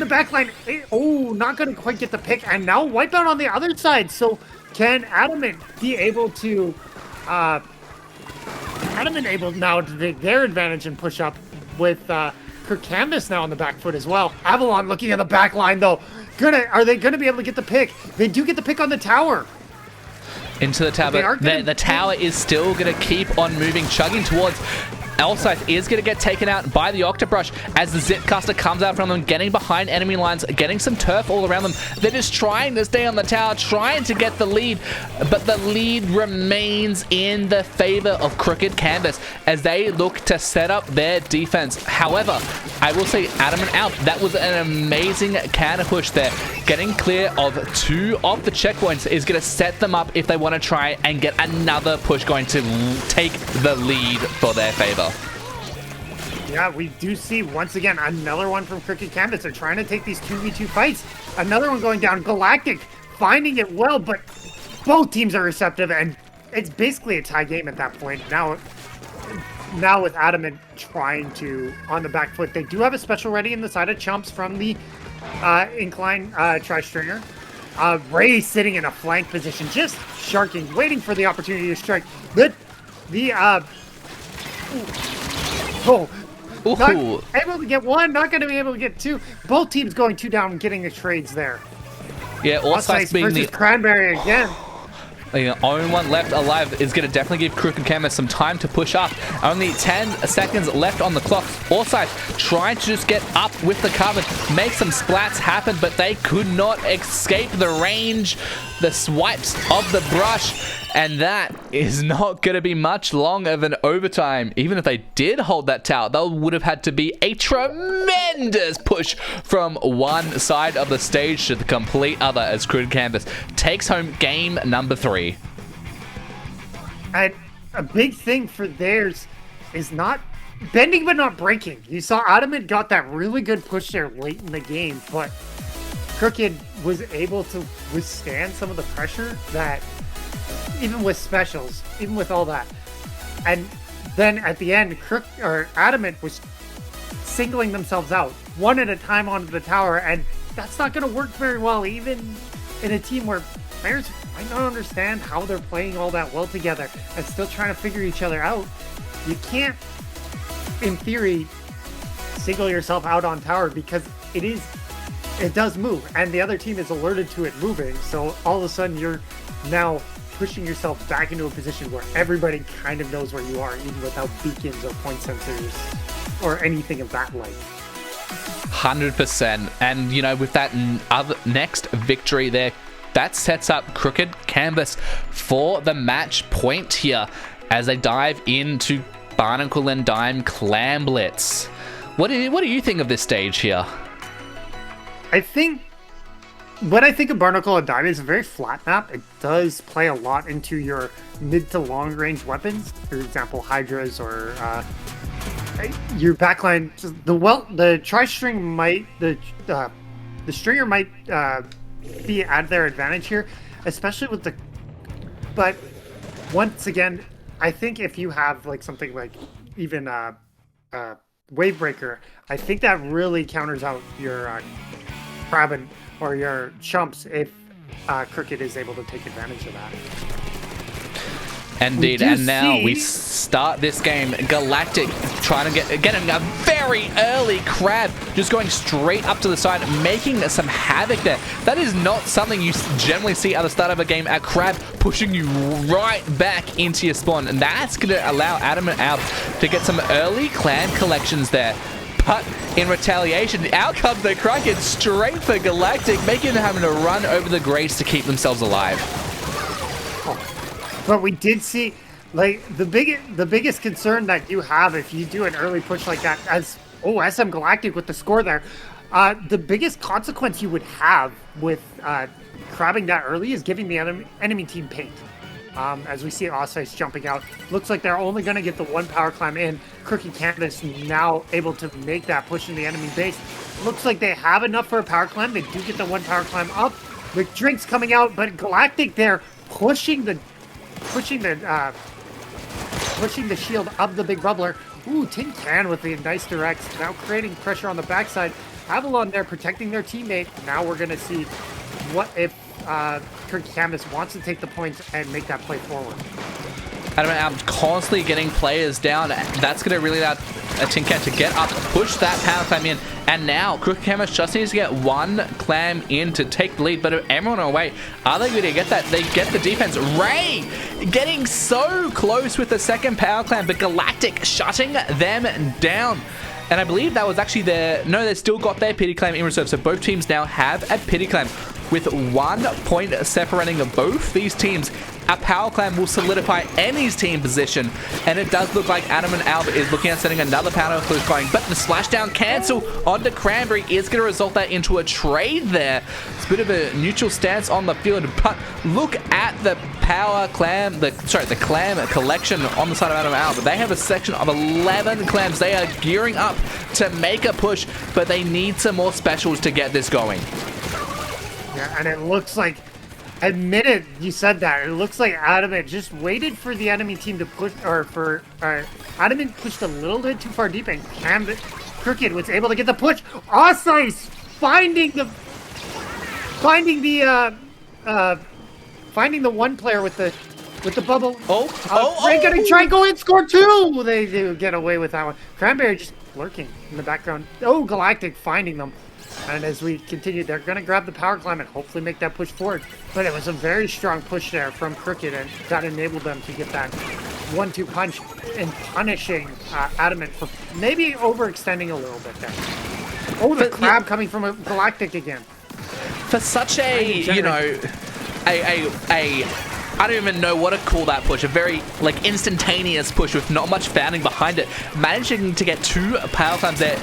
back line. Oh, not going to quite get the pick. And now Wipeout on the other side. So can Adamant be able to... Adamant able now to take their advantage and push up with Kirk Canvas now on the back foot as well. Avalon looking at the back line, though. Are they going to be able to get the pick? They do get the pick on the tower. Into the tower. The tower is still going to keep on moving, chugging towards... Elscythe is going to get taken out by the Octobrush as the Zipcaster comes out from them, getting behind enemy lines, getting some turf all around them. They're just trying to stay on the tower, trying to get the lead, but the lead remains in the favor of Crooked Canvas as they look to set up their defense. However, I will say Adamant out. That was an amazing counter push there. Getting clear of 2 of the checkpoints is going to set them up if they want to try and get another push going to take the lead for their favor. Yeah, we do see, once again, another one from Crooked Canvas. They're trying to take these 2v2 fights. Another one going down. Galactic finding it well, but both teams are receptive, and it's basically a tie game at that point. Now with Adamant trying to, on the back foot, they do have a special ready in the side of Chumps from the incline tri-stringer. Ray sitting in a flank position, just sharking, waiting for the opportunity to strike. Not able to get one, not going to be able to get 2. Both teams going 2 down and getting the trades there. Yeah, Offsides being versus Cranberry again. The only one left alive is going to definitely give Crooked Canvas some time to push up. Only 10 seconds left on the clock. Offside trying to just get up with the carbon, make some splats happen, but they could not escape the range, the swipes of the brush, and that is not going to be much long of an overtime. Even if they did hold that tower, that would have had to be a tremendous push from one side of the stage to the complete other as Crooked Canvas takes home game number 3. And a big thing for theirs is not bending but not breaking. You saw Adamant got that really good push there late in the game, but Crooked was able to withstand some of the pressure that, even with specials, even with all that. And then at the end, Adamant was singling themselves out, one at a time onto the tower, and that's not going to work very well, even in a team where players might not understand how they're playing all that well together and still trying to figure each other out. You can't, in theory, single yourself out on tower because it is it does move, and the other team is alerted to it moving. So all of a sudden, you're now pushing yourself back into a position where everybody kind of knows where you are, even without beacons or point sensors or anything of that like. 100%. And, you know, with that next victory there, that sets up Crooked Canvas for the match point here as they dive into Barnacle and Dime Clam Blitz. What do you think of this stage here? When I think of Barnacle and Dime, it's a very flat map. It does play a lot into your mid to long range weapons. For example, Hydras or your backline. The tri-string might the stringer might be at their advantage here, especially with the. But once again, I think if you have like something like even Wavebreaker, I think that really counters out your Crabin or your Chumps if Crooked is able to take advantage of that. Indeed, and now we start this game. Galactic trying to getting a very early crab, just going straight up to the side, making some havoc there. That is not something you generally see at the start of a game. A crab pushing you right back into your spawn, and that's going to allow Adamant out to get some early clan collections there. But in retaliation, out comes the Kraken straight for Galactic, making them having to run over the grates to keep themselves alive. But we did see, like, the biggest concern that you have if you do an early push like that, as SM Galactic with the score there, the biggest consequence you would have with crabbing that early is giving the enemy team paint. As we see Osice jumping out, looks like they're only going to get the one power climb in. Crooked Canvas now able to make that push in the enemy base. Looks like they have enough for a power climb. They do get the one power climb up. The drinks coming out, but Galactic there pushing the shield of the big bubbler. Ooh, Tin Can with the nice directs, now creating pressure on the backside. Avalon there protecting their teammate. Now we're going to see what if Crooked Canvas wants to take the points and make that play forward. Adamant constantly getting players down. That's going to really allow Tin Can to get up, push that power climb in, and now Crooked Canvas just needs to get one clam in to take the lead. But if everyone away, are they going to get that? They get the defense. Ray getting so close with the second power clam, but Galactic shutting them down. And I believe that was actually their... No, they still got their pity claim in reserve. So both teams now have a pity claim. With 1 point separating both these teams, a power climb will solidify any's team position. And it does look like Adamant Alba is looking at setting another power climb going. But the splashdown cancel onto Cranberry is going to result that into a trade there. It's a bit of a neutral stance on the field. But look at the power clam, the clam collection on the side of Adamant Alba. They have a section of 11 clams. They are gearing up to make a push, but they need some more specials to get this going. Yeah, and it looks like, admit it, you said that. It looks like Adamant just waited for the enemy team to push, or for Adamant pushed a little bit too far deep, and Crooked was able to get the push. Osice finding the one player with the bubble. Ray gonna try and go in, score 2. They do get away with that one. Cranberry just lurking in the background. Oh, Galactic finding them. And as we continue, they're going to grab the power climb and hopefully make that push forward. But it was a very strong push there from Crooked, and that enabled them to get that 1-2 punch and punishing Adamant for maybe overextending a little bit there. Oh, the crab coming from a Galactic again. For such a, you know, I don't even know what to call that push. A very, like, instantaneous push with not much founding behind it. Managing to get 2 power clams there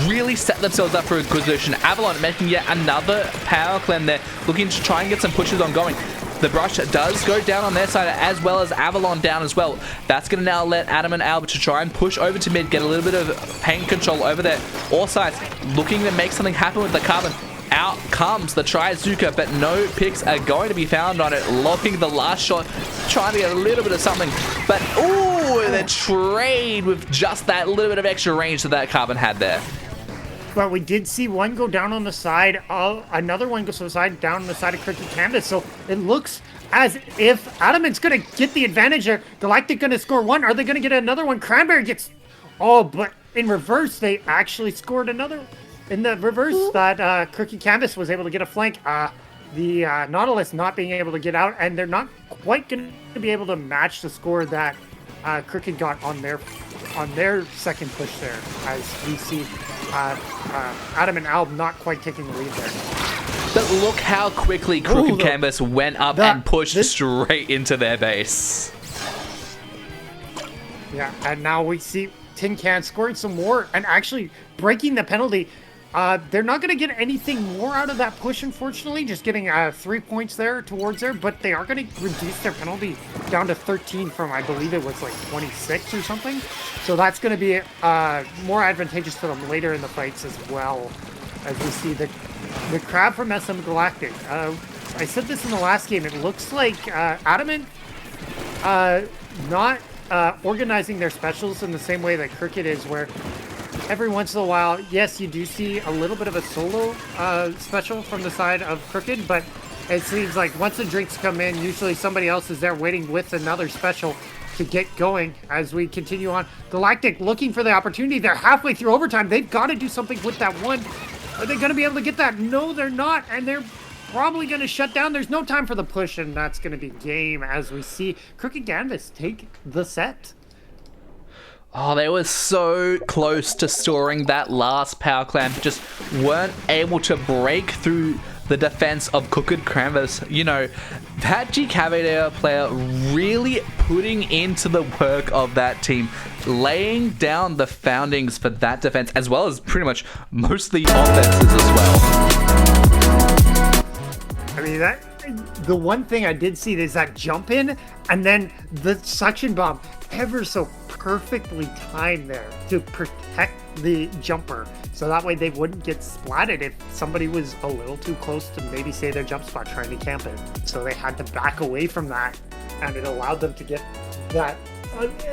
really set themselves up for a good position. Avalon making yet another power clam there, looking to try and get some pushes ongoing. The brush does go down on their side, as well as Avalon down as well. That's going to now let Adamant Alba to try and push over to mid, get a little bit of pain control over there. All sides looking to make something happen with the carbon. Out comes the Trizuka, but no picks are going to be found on it. Locking the last shot, trying to get a little bit of something. But, ooh, the trade with just that little bit of extra range that carbon had there. But we did see one go down on the side. Another one goes to the side, down on the side of Crooked Canvas. So it looks as if Adamant's going to get the advantage there. Galactic going to score 1. Are they going to get another one? Cranberry gets... Oh, but in reverse, they actually scored another... in the reverse, that Crooked Canvas was able to get a flank. The Nautilus not being able to get out, and they're not quite going to be able to match the score that Crooked got on their second push there, as we see Adam and Alb not quite taking the lead there. But look how quickly Crooked Canvas went up and pushed straight into their base. Yeah, and now we see Tin Can scoring some more and actually breaking the penalty. They're not going to get anything more out of that push, unfortunately, just getting 3 points there towards there, but they are going to reduce their penalty down to 13 from, I believe it was like 26 or something. So that's going to be more advantageous for them later in the fights as well, as we see the crab from SM Galactic. I said this in the last game, it looks like Adamant not organizing their specials in the same way that Crooked is, where every once in a while, yes, you do see a little bit of a solo special from the side of Crooked, but it seems like once the drinks come in, usually somebody else is there waiting with another special to get going as we continue on. Galactic looking for the opportunity. They're halfway through overtime. They've got to do something with that one. Are they going to be able to get that? No, they're not, and they're probably going to shut down. There's no time for the push, and that's going to be game as we see Crooked Canvas take the set. Oh, they were so close to storing that last power clamp, just weren't able to break through the defense of Crooked Canvas. You know, that G Cavalier player really putting into the work of that team, laying down the foundings for that defense, as well as pretty much most of the offenses as well. I mean, the one thing I did see is that jump in, and then the suction bomb ever so perfectly timed there to protect the jumper, so that way they wouldn't get splatted if somebody was a little too close to maybe say their jump spot trying to camp it. So they had to back away from that, and it allowed them to get that,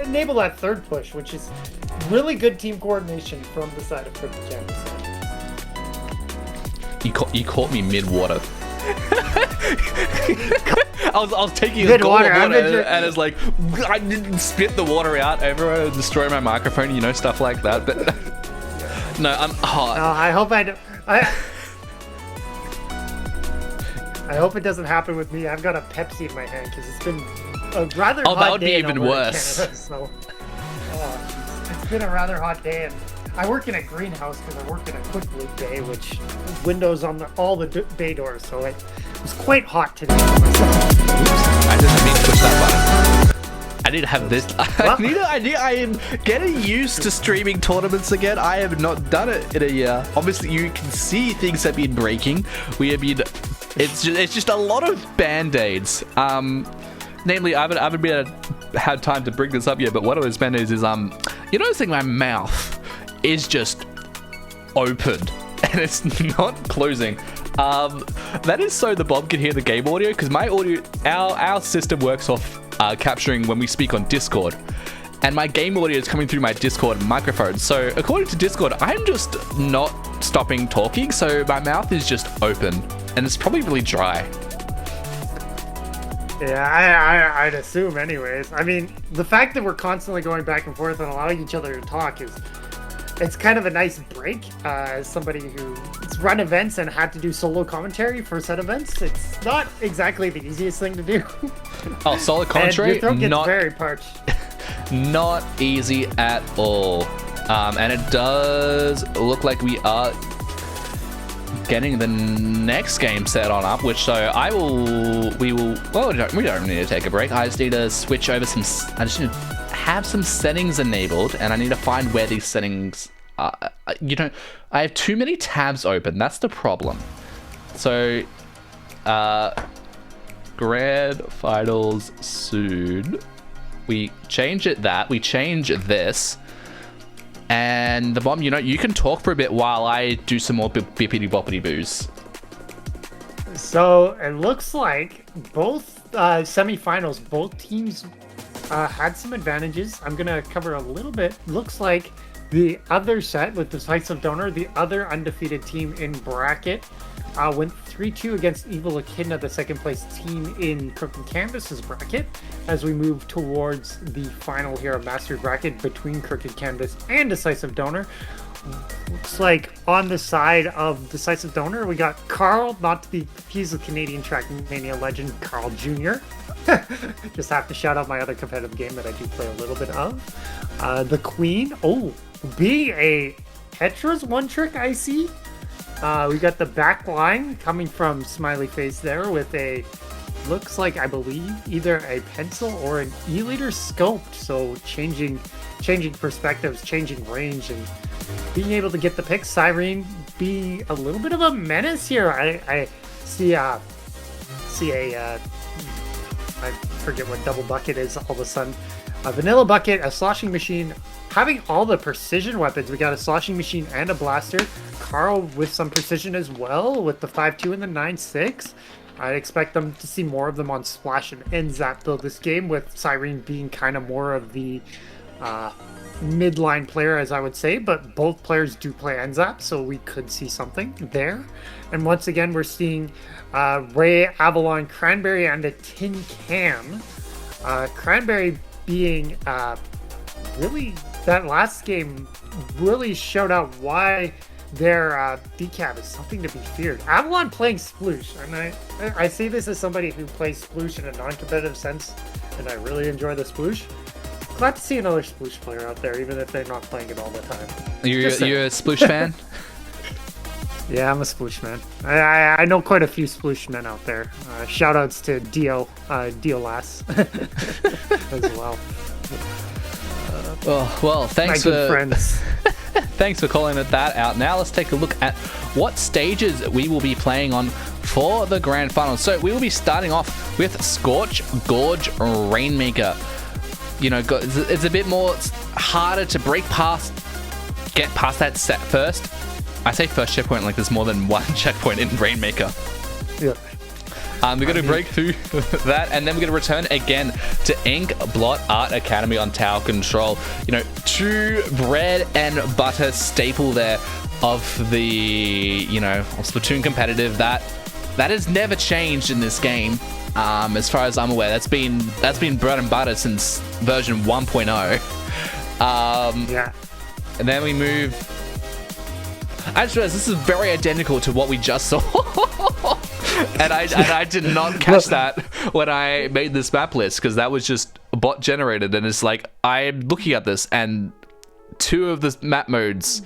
enable that third push, which is really good team coordination from the side of Crooked Canvas. You caught me mid-water. I was taking a gulp of water and it's like I didn't spit the water out everywhere, destroy my microphone, you know, stuff like that. But no, I'm hot. I hope I don't. I hope it doesn't happen with me. I've got a Pepsi in my hand because it's been a rather hot day. Oh, that would be even worse. Canada, so, it's been a rather hot day, and I work in a greenhouse because I work in a quick loop bay, which windows on all the bay doors, so it was quite hot today. I didn't mean to push that button. I need to have this. I am getting used to streaming tournaments again. I have not done it in a year. Obviously, you can see things have been breaking. We have been. It's just a lot of band-aids. Namely, I haven't had time to bring this up yet. But one of those band-aids is you noticing my mouth is just open and it's not closing. That is so the Bob can hear the game audio, because my audio, our system works off capturing when we speak on Discord, and my game audio is coming through my Discord microphone. So according to Discord, I'm just not stopping talking, so my mouth is just open and it's probably really dry. Yeah, I'd assume anyways. I mean, the fact that we're constantly going back and forth and allowing each other to talk it's kind of a nice break. As somebody who's run events and had to do solo commentary for said events, it's not exactly the easiest thing to do. Oh, solo commentary? And your throat gets very parched. Not easy at all. And it does look like we are getting the next game set on up, which well, we don't need to take a break. I just need to switch over I just need to have some settings enabled, and I need to find where these settings are. I have too many tabs open. That's the problem. So, Grand Finals soon. We change we change this. And the bomb, you can talk for a bit while I do some more bippity boppity boos. So it looks like both semifinals, both teams had some advantages. I'm going to cover a little bit. Looks like the other set with Decisive Donor, the other undefeated team in bracket, went 3-2 against Evil Echidna, the second place team in Crooked Canvas's bracket, as we move towards the final here of Mastery Bracket between Crooked Canvas and Decisive Donor. looks like on the side of Decisive Donor, we got Carl, not to be, he's a Canadian Trackmania legend, Carl Jr. Just have to shout out my other competitive game that I do play a little bit of. The Queen, being a Tetra's one trick, I see. We got the back line coming from Smiley Face there with a, looks like, I believe, either a pencil or an E-liter scoped. So changing perspectives, changing range, and being able to get the pick. Cyrene being a little bit of a menace here. I see a I forget what double bucket is all of a sudden. A vanilla bucket, a sloshing machine, having all the precision weapons. We got a sloshing machine and a blaster. Carl with some precision as well with the 5.2 and the 9.6. I expect them to see more of them on Splash and NZAP build this game, with Cyrene being kind of more of the midline player, as I would say, but both players do play NZAP, so we could see something there. And once again, we're seeing Ray, Avalon, Cranberry, and a Tin Can. Cranberry being really, that last game really showed out why their decap is something to be feared. Avalon playing Sploosh, and I see this as somebody who plays Sploosh in a non-competitive sense, and I really enjoy the Sploosh. Glad to see another Sploosh player out there, even if they're not playing it all the time. You're a Sploosh fan? Yeah, I'm a Sploosh man. I know quite a few Sploosh men out there. Shoutouts to Dio Lass as well. Well, thanks my good friends. Thanks for calling that out. Now let's take a look at what stages we will be playing on for the grand final. So we will be starting off with Scorch Gorge Rainmaker. You know, it's a bit more harder to get past that set first. I say first checkpoint like there's more than one checkpoint in Rainmaker. Yeah. We're going to break through that, and then we're going to return again to Ink Blot Art Academy on Tower Control. You know, true bread and butter staple there of the, you know, of Splatoon competitive. That has never changed in this game, as far as I'm aware. That's been bread and butter since version 1.0. Yeah. And then we move. I just realized this is very identical to what we just saw. and I did not catch that when I made this map list, because that was just bot generated, and it's like I'm looking at this and two of the map modes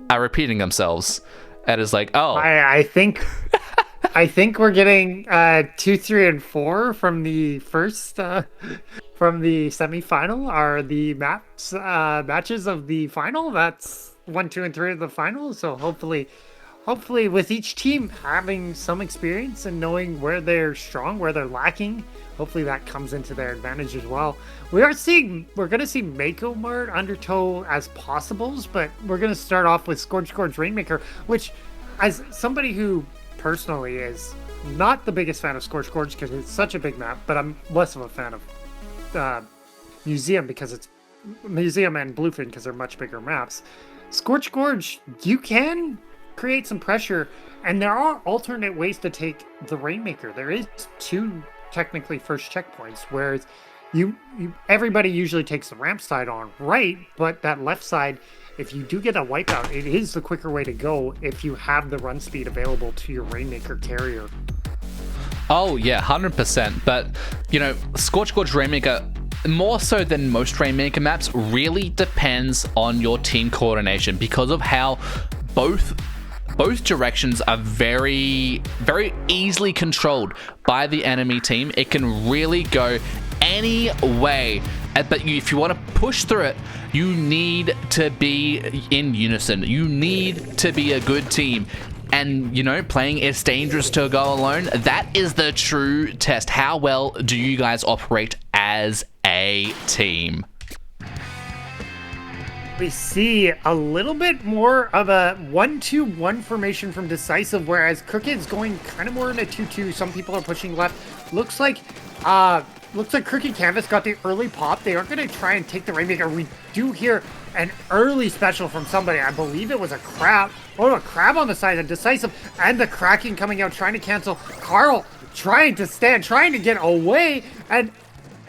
are repeating themselves, and it's like, oh, I think we're getting 2, 3, and 4 from the first from the semifinal are the matches of the final. That's 1, 2, and 3 of the final. So hopefully with each team having some experience and knowing where they're strong, where they're lacking, hopefully that comes into their advantage as well. We're going to see Mako Mart, Undertow as possibles, but we're going to start off with Scorch Gorge Rainmaker, which, as somebody who personally is not the biggest fan of Scorch Gorge because it's such a big map, but I'm less of a fan of Museum because it's Museum and Bluefin because they're much bigger maps. Scorch Gorge, you can create some pressure, and there are alternate ways to take the Rainmaker. There is 2 technically first checkpoints, whereas everybody usually takes the ramp side on right, but that left side, if you do get a wipeout, it is the quicker way to go if you have the run speed available to your Rainmaker carrier. Oh yeah, 100%. But you know, Scorch Gorge Rainmaker, more so than most Rainmaker maps, really depends on your team coordination because of how both directions are very, very easily controlled by the enemy team. It can really go any way, but if you want to push through it, you need to be in unison. You need to be a good team. And, you know, playing It's Dangerous to Go Alone, that is the true test. How well do you guys operate as a team? We see a little bit more of a 1-2-1 formation from Decisive, whereas Crooked's going kind of more in a 2-2. Some people are pushing left. Looks like Crooked Canvas got the early pop. They are going to try and take the Rainmaker. We do hear an early special from somebody. I believe it was a crab. Oh, a crab on the side of Decisive, and the Kraken coming out trying to cancel. Carl trying to stand, trying to get away, and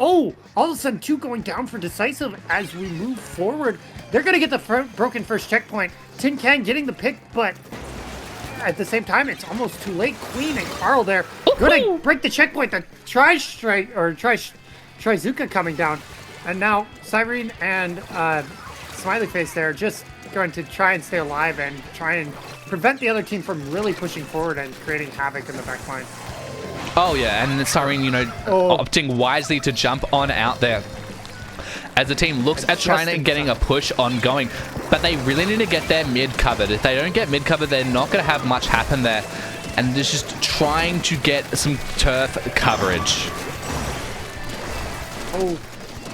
oh, all of a sudden 2 going down for Decisive as we move forward. They're going to get the broken first checkpoint. Tin Can getting the pick, but at the same time, it's almost too late. Queen and Carl there going to break the checkpoint. The Trizuka coming down. And now Cyrene and Smiley Face there just going to try and stay alive and try and prevent the other team from really pushing forward and creating havoc in the back line. Oh, yeah, and Cyrene, you know, opting wisely to jump on out there. As the team looks at trying and getting a push ongoing, but they really need to get their mid covered. If they don't get mid covered, they're not going to have much happen there. And it's just trying to get some turf coverage. Oh,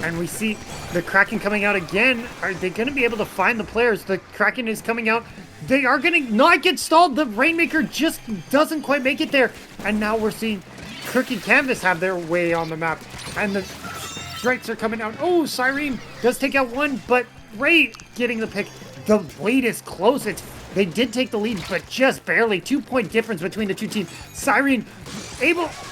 and we see the Kraken coming out again. Are they going to be able to find the players? The Kraken is coming out. They are going to not get stalled. The Rainmaker just doesn't quite make it there. And now we're seeing Crooked Canvas have their way on the map. And the strikes are coming out. Oh, Cyrene does take out one, but Ray getting the pick. The wait is close. They did take the lead, but just barely. 2-point difference between the two teams. Cyrene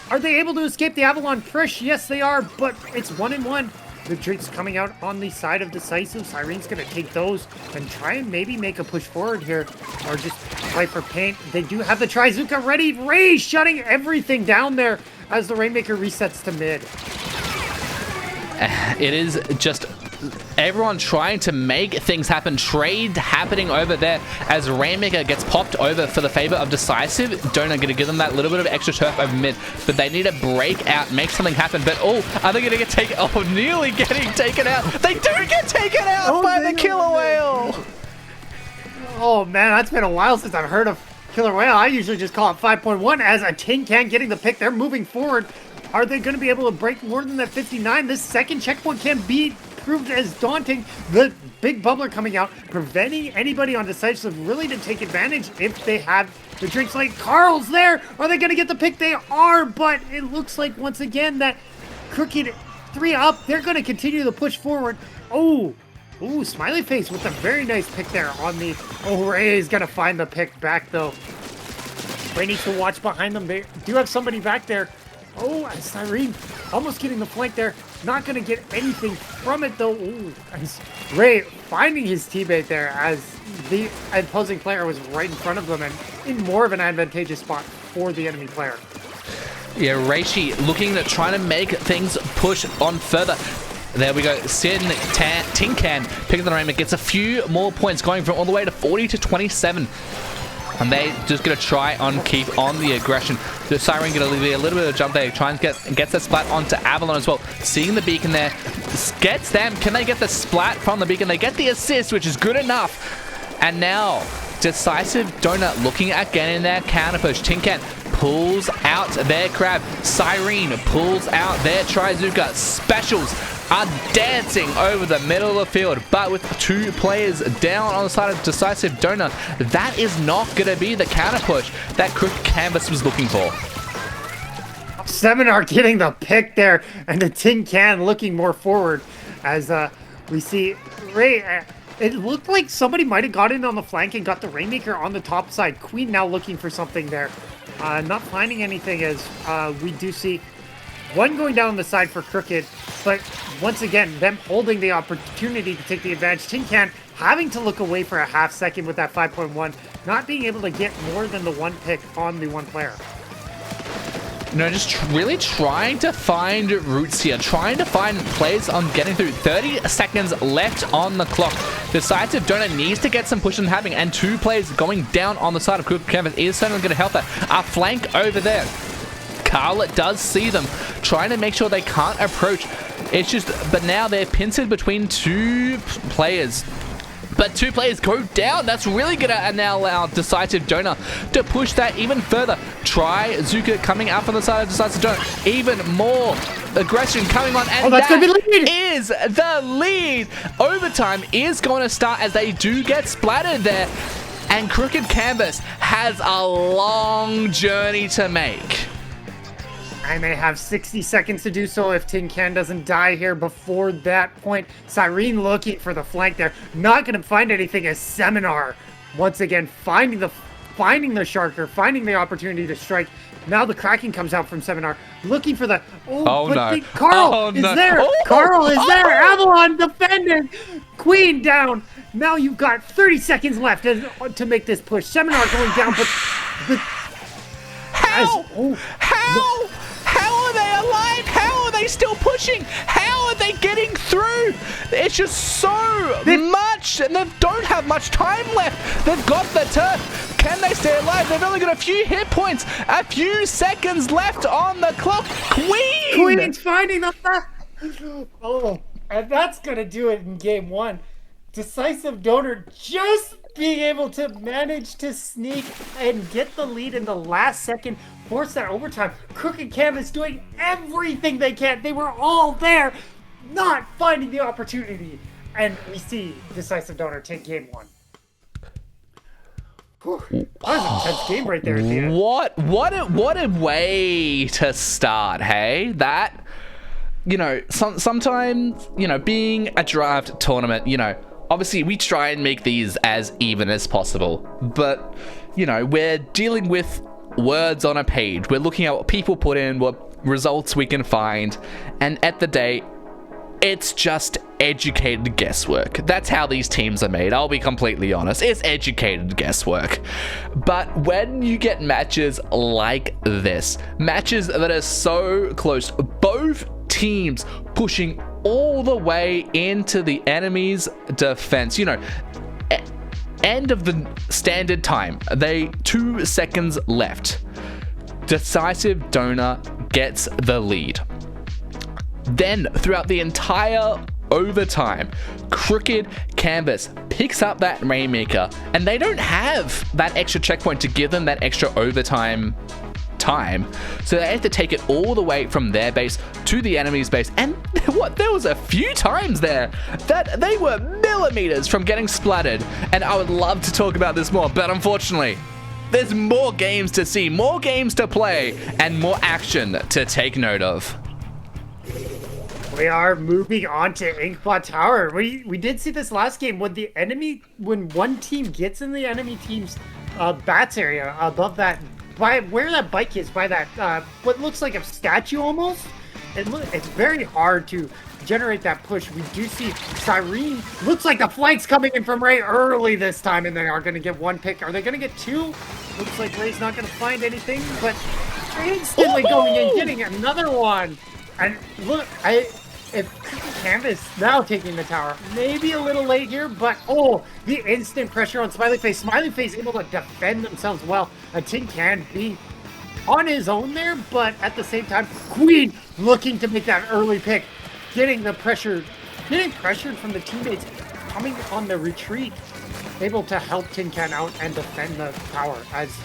are they able to escape the Avalon push? Yes, they are, but it's 1-1. The Drake's coming out on the side of Decisive. Cyrene's going to take those and try and maybe make a push forward here, or just fight for paint. They do have the Trizuka ready. Ray shutting everything down there as the Rainmaker resets to mid. It is just everyone trying to make things happen. Trade happening over there as Rainmaker gets popped over for the favor of Decisive. Donut going to give them that little bit of extra turf over mid, but they need to break out, make something happen. But are they going to get taken? Oh, nearly getting taken out. They do get taken out by the Killer Whale. Oh man, that's been a while since I've heard of Killer Whale. I usually just call it 5.1 as a Tin Can getting the pick. They're moving forward. Are they going to be able to break more than that 59? This second checkpoint can be proved as daunting. The big bubbler coming out, preventing anybody on Decisive really to take advantage if they have the drinks. Like Carl's there. Are they going to get the pick? They are, but it looks like once again that Crooked 3 up. They're going to continue to push forward. Oh, Smiley Face with a very nice pick there on the... Oh, Ray is going to find the pick back though. Ray needs to watch behind them. They do have somebody back there. Oh, and Cyrene almost getting the flank there. Not going to get anything from it, though. Ooh, and Ray finding his teammate there as the opposing player was right in front of them and in more of an advantageous spot for the enemy player. Yeah, Reishi looking at trying to make things push on further. There we go. Tin Can picking the Rainmaker, gets a few more points, going from all the way to 40 to 27. And they just going to try and keep on the aggression. The Siren going to leave a little bit of a jump there. Try and gets that splat onto Avalon as well. Seeing the beacon there. Gets them. Can they get the splat from the beacon? They get the assist, which is good enough. And now, Decisive Donut looking at getting their counter push. Tin Can pulls out their Crab. Cyrene pulls out their Trizuka. Specials are dancing over the middle of the field, but with 2 players down on the side of Decisive Donut, that is not going to be the counter push that Crooked Canvas was looking for. Seminar getting the pick there, and the Tin Can looking more forward as we see Ray. It looked like somebody might have got in on the flank and got the Rainmaker on the top side. Queen now looking for something there. Not finding anything as we do see one going down the side for Crooked, but once again, them holding the opportunity to take the advantage. Tin Can having to look away for a half second with that 5.1, not being able to get more than the 1 pick on the 1 player. No, just really trying to find routes here, trying to find plays on getting through. 30 seconds left on the clock. Decisive Donut needs to get some pushing happening, and 2 players going down on the side of Crooked Canvas is certainly going to help that. A flank over there. Carl does see them, trying to make sure they can't approach. It's just, but now they're pincered between 2 players. But 2 players go down. That's really going to now allow Decisive Donut to push that even further. Trizuka coming out from the side of Decisive Donut. Even more aggression coming on. And that's going to be the lead. Is the lead. Overtime is going to start as they do get splattered there. And Crooked Canvas has a long journey to make. And they have 60 seconds to do so if Tin Can doesn't die here before that point. Cyrene looking for the flank there. Not going to find anything as Seminar once again finding the Sharker, finding the opportunity to strike. Now the Kraken comes out from Seminar looking for the... Carl is there. Oh, Carl is there. Avalon defending. Queen down. Now you've got 30 seconds left to make this push. Seminar going down, but How? How are they alive? How are they still pushing? How are they getting through? It's just so much, and they don't have much time left. They've got the turf. Can they stay alive? They've only got a few hit points, a few seconds left on the clock. Queen's finding the Oh, and that's gonna do it in game 1. Decisive Donor just being able to manage to sneak and get the lead in the last second, force that overtime. Crooked Canvas doing everything they can. They were all there, not finding the opportunity. And we see Decisive Donor take game 1. Whew. That was an intense game right there at the end. What a way to start, hey? That, you know, sometimes, you know, being a draft tournament, you know, obviously we try and make these as even as possible, but, you know, we're dealing with words on a page. We're looking at what people put in, what results we can find, and at the day, it's just educated guesswork. That's how these teams are made, I'll be completely honest. It's educated guesswork. But when you get matches like this, matches that are so close, both teams pushing all the way into the enemy's defense, you know, end of the standard time, 2 seconds left. Decisive Donor gets the lead. Then, throughout the entire overtime, Crooked Canvas picks up that Rainmaker, and they don't have that extra checkpoint to give them that extra overtime time, so they have to take it all the way from their base to the enemy's base. And there was a few times there that they were millimeters from getting splattered, and I would love to talk about this more, but unfortunately there's more games to see, more games to play, and more action to take note of. We are moving on to Inkblot Tower. We did see this last game when one team gets in the enemy team's bats area above that, by where that bike is, by that what looks like a statue almost. It's very hard to generate that push. We do see Cyrene. Looks like the flank's coming in from Ray early this time, and they are going to get 1 pick. Are they going to get 2? Looks like Ray's not going to find anything, but instantly going in, getting another one. And look, if Canvas now taking the tower, maybe a little late here, but the instant pressure on Smiley Face. Smiley Face able to defend themselves well. A Tin Can being on his own there, but at the same time, Queen looking to make that early pick, getting pressured from the teammates, coming on the retreat, able to help Tin Can out and defend the tower as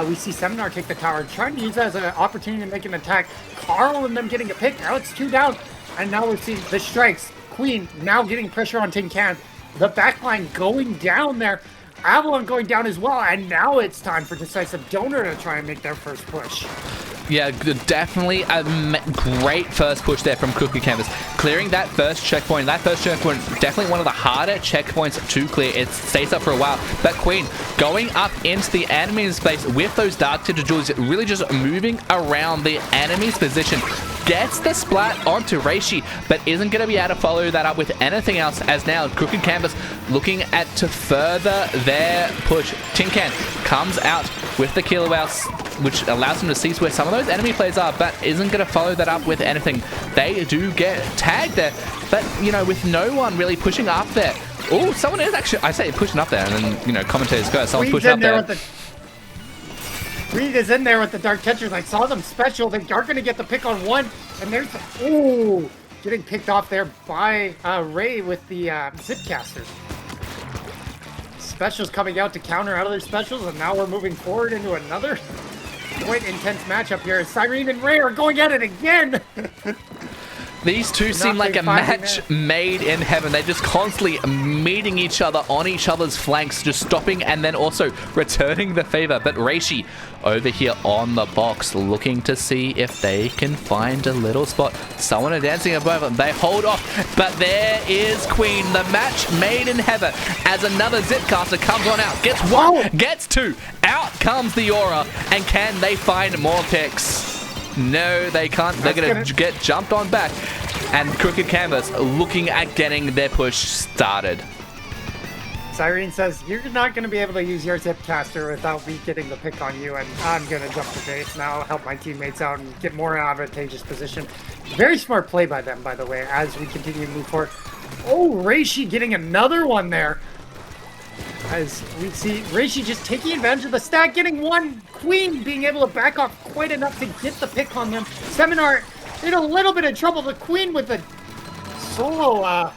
we see Seminar take the tower, trying to use that as an opportunity to make an attack. Carl and them getting a pick. Now it's 2 down. And now we're seeing the strikes. Queen now getting pressure on Tin Can. The backline going down there. Avalon going down as well. And now it's time for Decisive Donor to try and make their first push. Yeah, definitely a great first push there from Crooked Canvas. Clearing that first checkpoint. That first checkpoint, definitely one of the harder checkpoints to clear. It stays up for a while. But Queen going up into the enemy's space with those Dark Tinted Jewels, really just moving around the enemy's position. Gets the splat onto Reishi, but isn't going to be able to follow that up with anything else, as now Crooked Canvas looking at to further their push. Tin Can comes out with the Killer Whales, which allows them to see where some of those enemy players are, but isn't going to follow that up with anything. They do get tagged there, but, you know, with no one really pushing up there. Oh, someone is actually, I say pushing up there, and then, you know, commentators go, someone's pushing up there. Reed is in there with the Dark Catchers. I saw them special. They are going to get the pick on 1, and there's getting picked off there by Ray with the Zipcaster. Specials coming out to counter out of their specials, and now we're moving forward into another quite intense matchup here. Cyrene and Ray are going at it again. These two seem like a match made in heaven. They're just constantly meeting each other on each other's flanks, just stopping and then also returning the favor. But Reishi over here on the box, looking to see if they can find a little spot. Someone are dancing above them. They hold off, but there is Queen, the match made in heaven, as another Zipcaster comes on out. Gets 1, gets 2. Out comes the Aura, and can they find more picks? No, they can't. They're going to get jumped on back. And Crooked Canvas looking at getting their push started. Cyrene says, you're not going to be able to use your Zipcaster without me getting the pick on you, and I'm going to jump to base now, help my teammates out, and get more advantageous position. Very smart play by them, by the way, as we continue to move forward. Oh, Reishi getting another one there. As we see Reishi just taking advantage of the stack, getting one. Queen being able to back off quite enough to get the pick on them. Seminar in a little bit of trouble. The Queen with the solo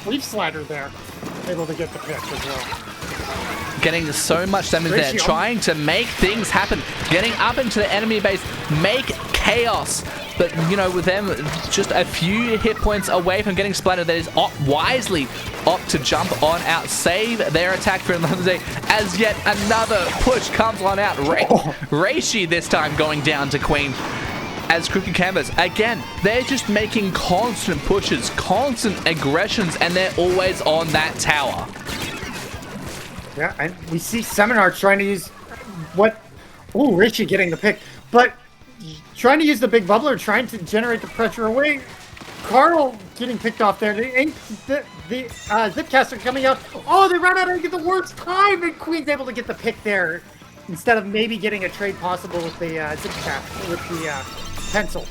leaf slider there. Able to get the pick as well. Getting so much damage there, trying to make things happen. Getting up into the enemy base, make chaos. But, you know, with them just a few hit points away from getting splattered, that is wisely opt to jump on out, save their attack for another day, as yet another push comes on out. Reishi this time going down to Queen. As Crooked Canvas, again, they're just making constant pushes, constant aggressions, and they're always on that tower. Yeah, and we see Seminar trying to use what... Ooh, Reishi getting the pick, but trying to use the big bubbler, trying to generate the pressure away. Carl getting picked off there. The Zipcaster coming out. Oh, they ran out and get the worst time, and Queen's able to get the pick there instead of maybe getting a trade possible with the Zipcaster, with the pencil.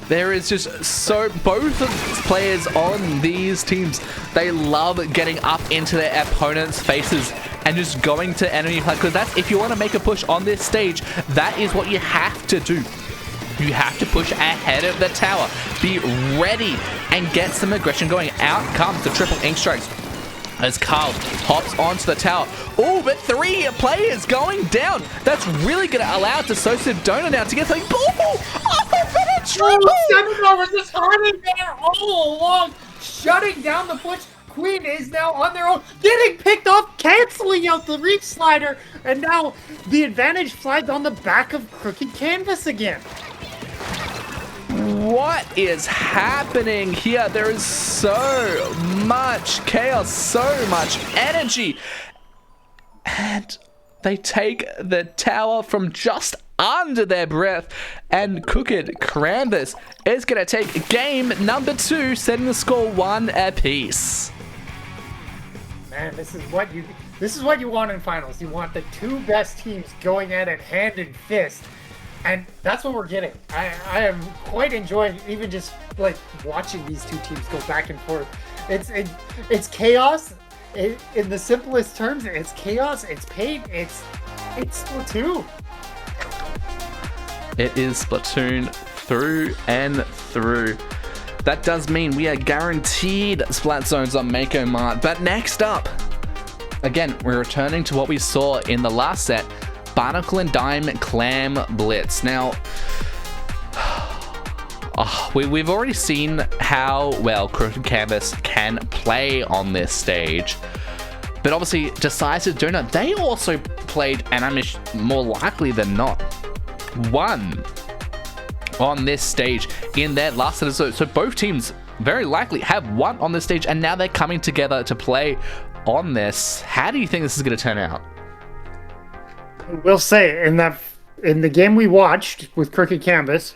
There is just so both of these players on these teams, they love getting up into their opponent's faces and just going to enemy flag, because that's, if you want to make a push on this stage, that is what you have to do. You have to push ahead of the tower, be ready, and get some aggression going. Out comes the triple ink strikes as Carl hops onto the tower. Oh, but 3 players going down. That's really going to allow Decisive Donor now to get something. Seminar was just hiding there all along, shutting down the push. Queen is now on their own, getting picked off, canceling out the reach slider, and now the advantage flies on the back of Crooked Canvas again. What is happening here? There is so much chaos, so much energy, and they take the tower from just under their breath, and Crooked Canvas is going to take game number 2, setting the score 1 apiece. Man, this is what you want in finals. You want the 2 best teams going at it hand in fist, and that's what we're getting. I am quite enjoying even just like watching these 2 teams go back and forth. It's chaos. In the simplest terms, it's chaos. It's pain. It's Splatoon. It is Splatoon through and through. That does mean we are guaranteed Splat Zones on Mako Mart. But next up, again, we're returning to what we saw in the last set, Barnacle and Dime Clam Blitz. Now, we've already seen how well Crooked Canvas can play on this stage. But obviously, Decisive Donut, they also played, and I'm more likely than not, won on this stage in their last episode. So both teams very likely have won on this stage, and now they're coming together to play on this. How do you think this is going to turn out? We'll say in the game we watched with Crooked Canvas,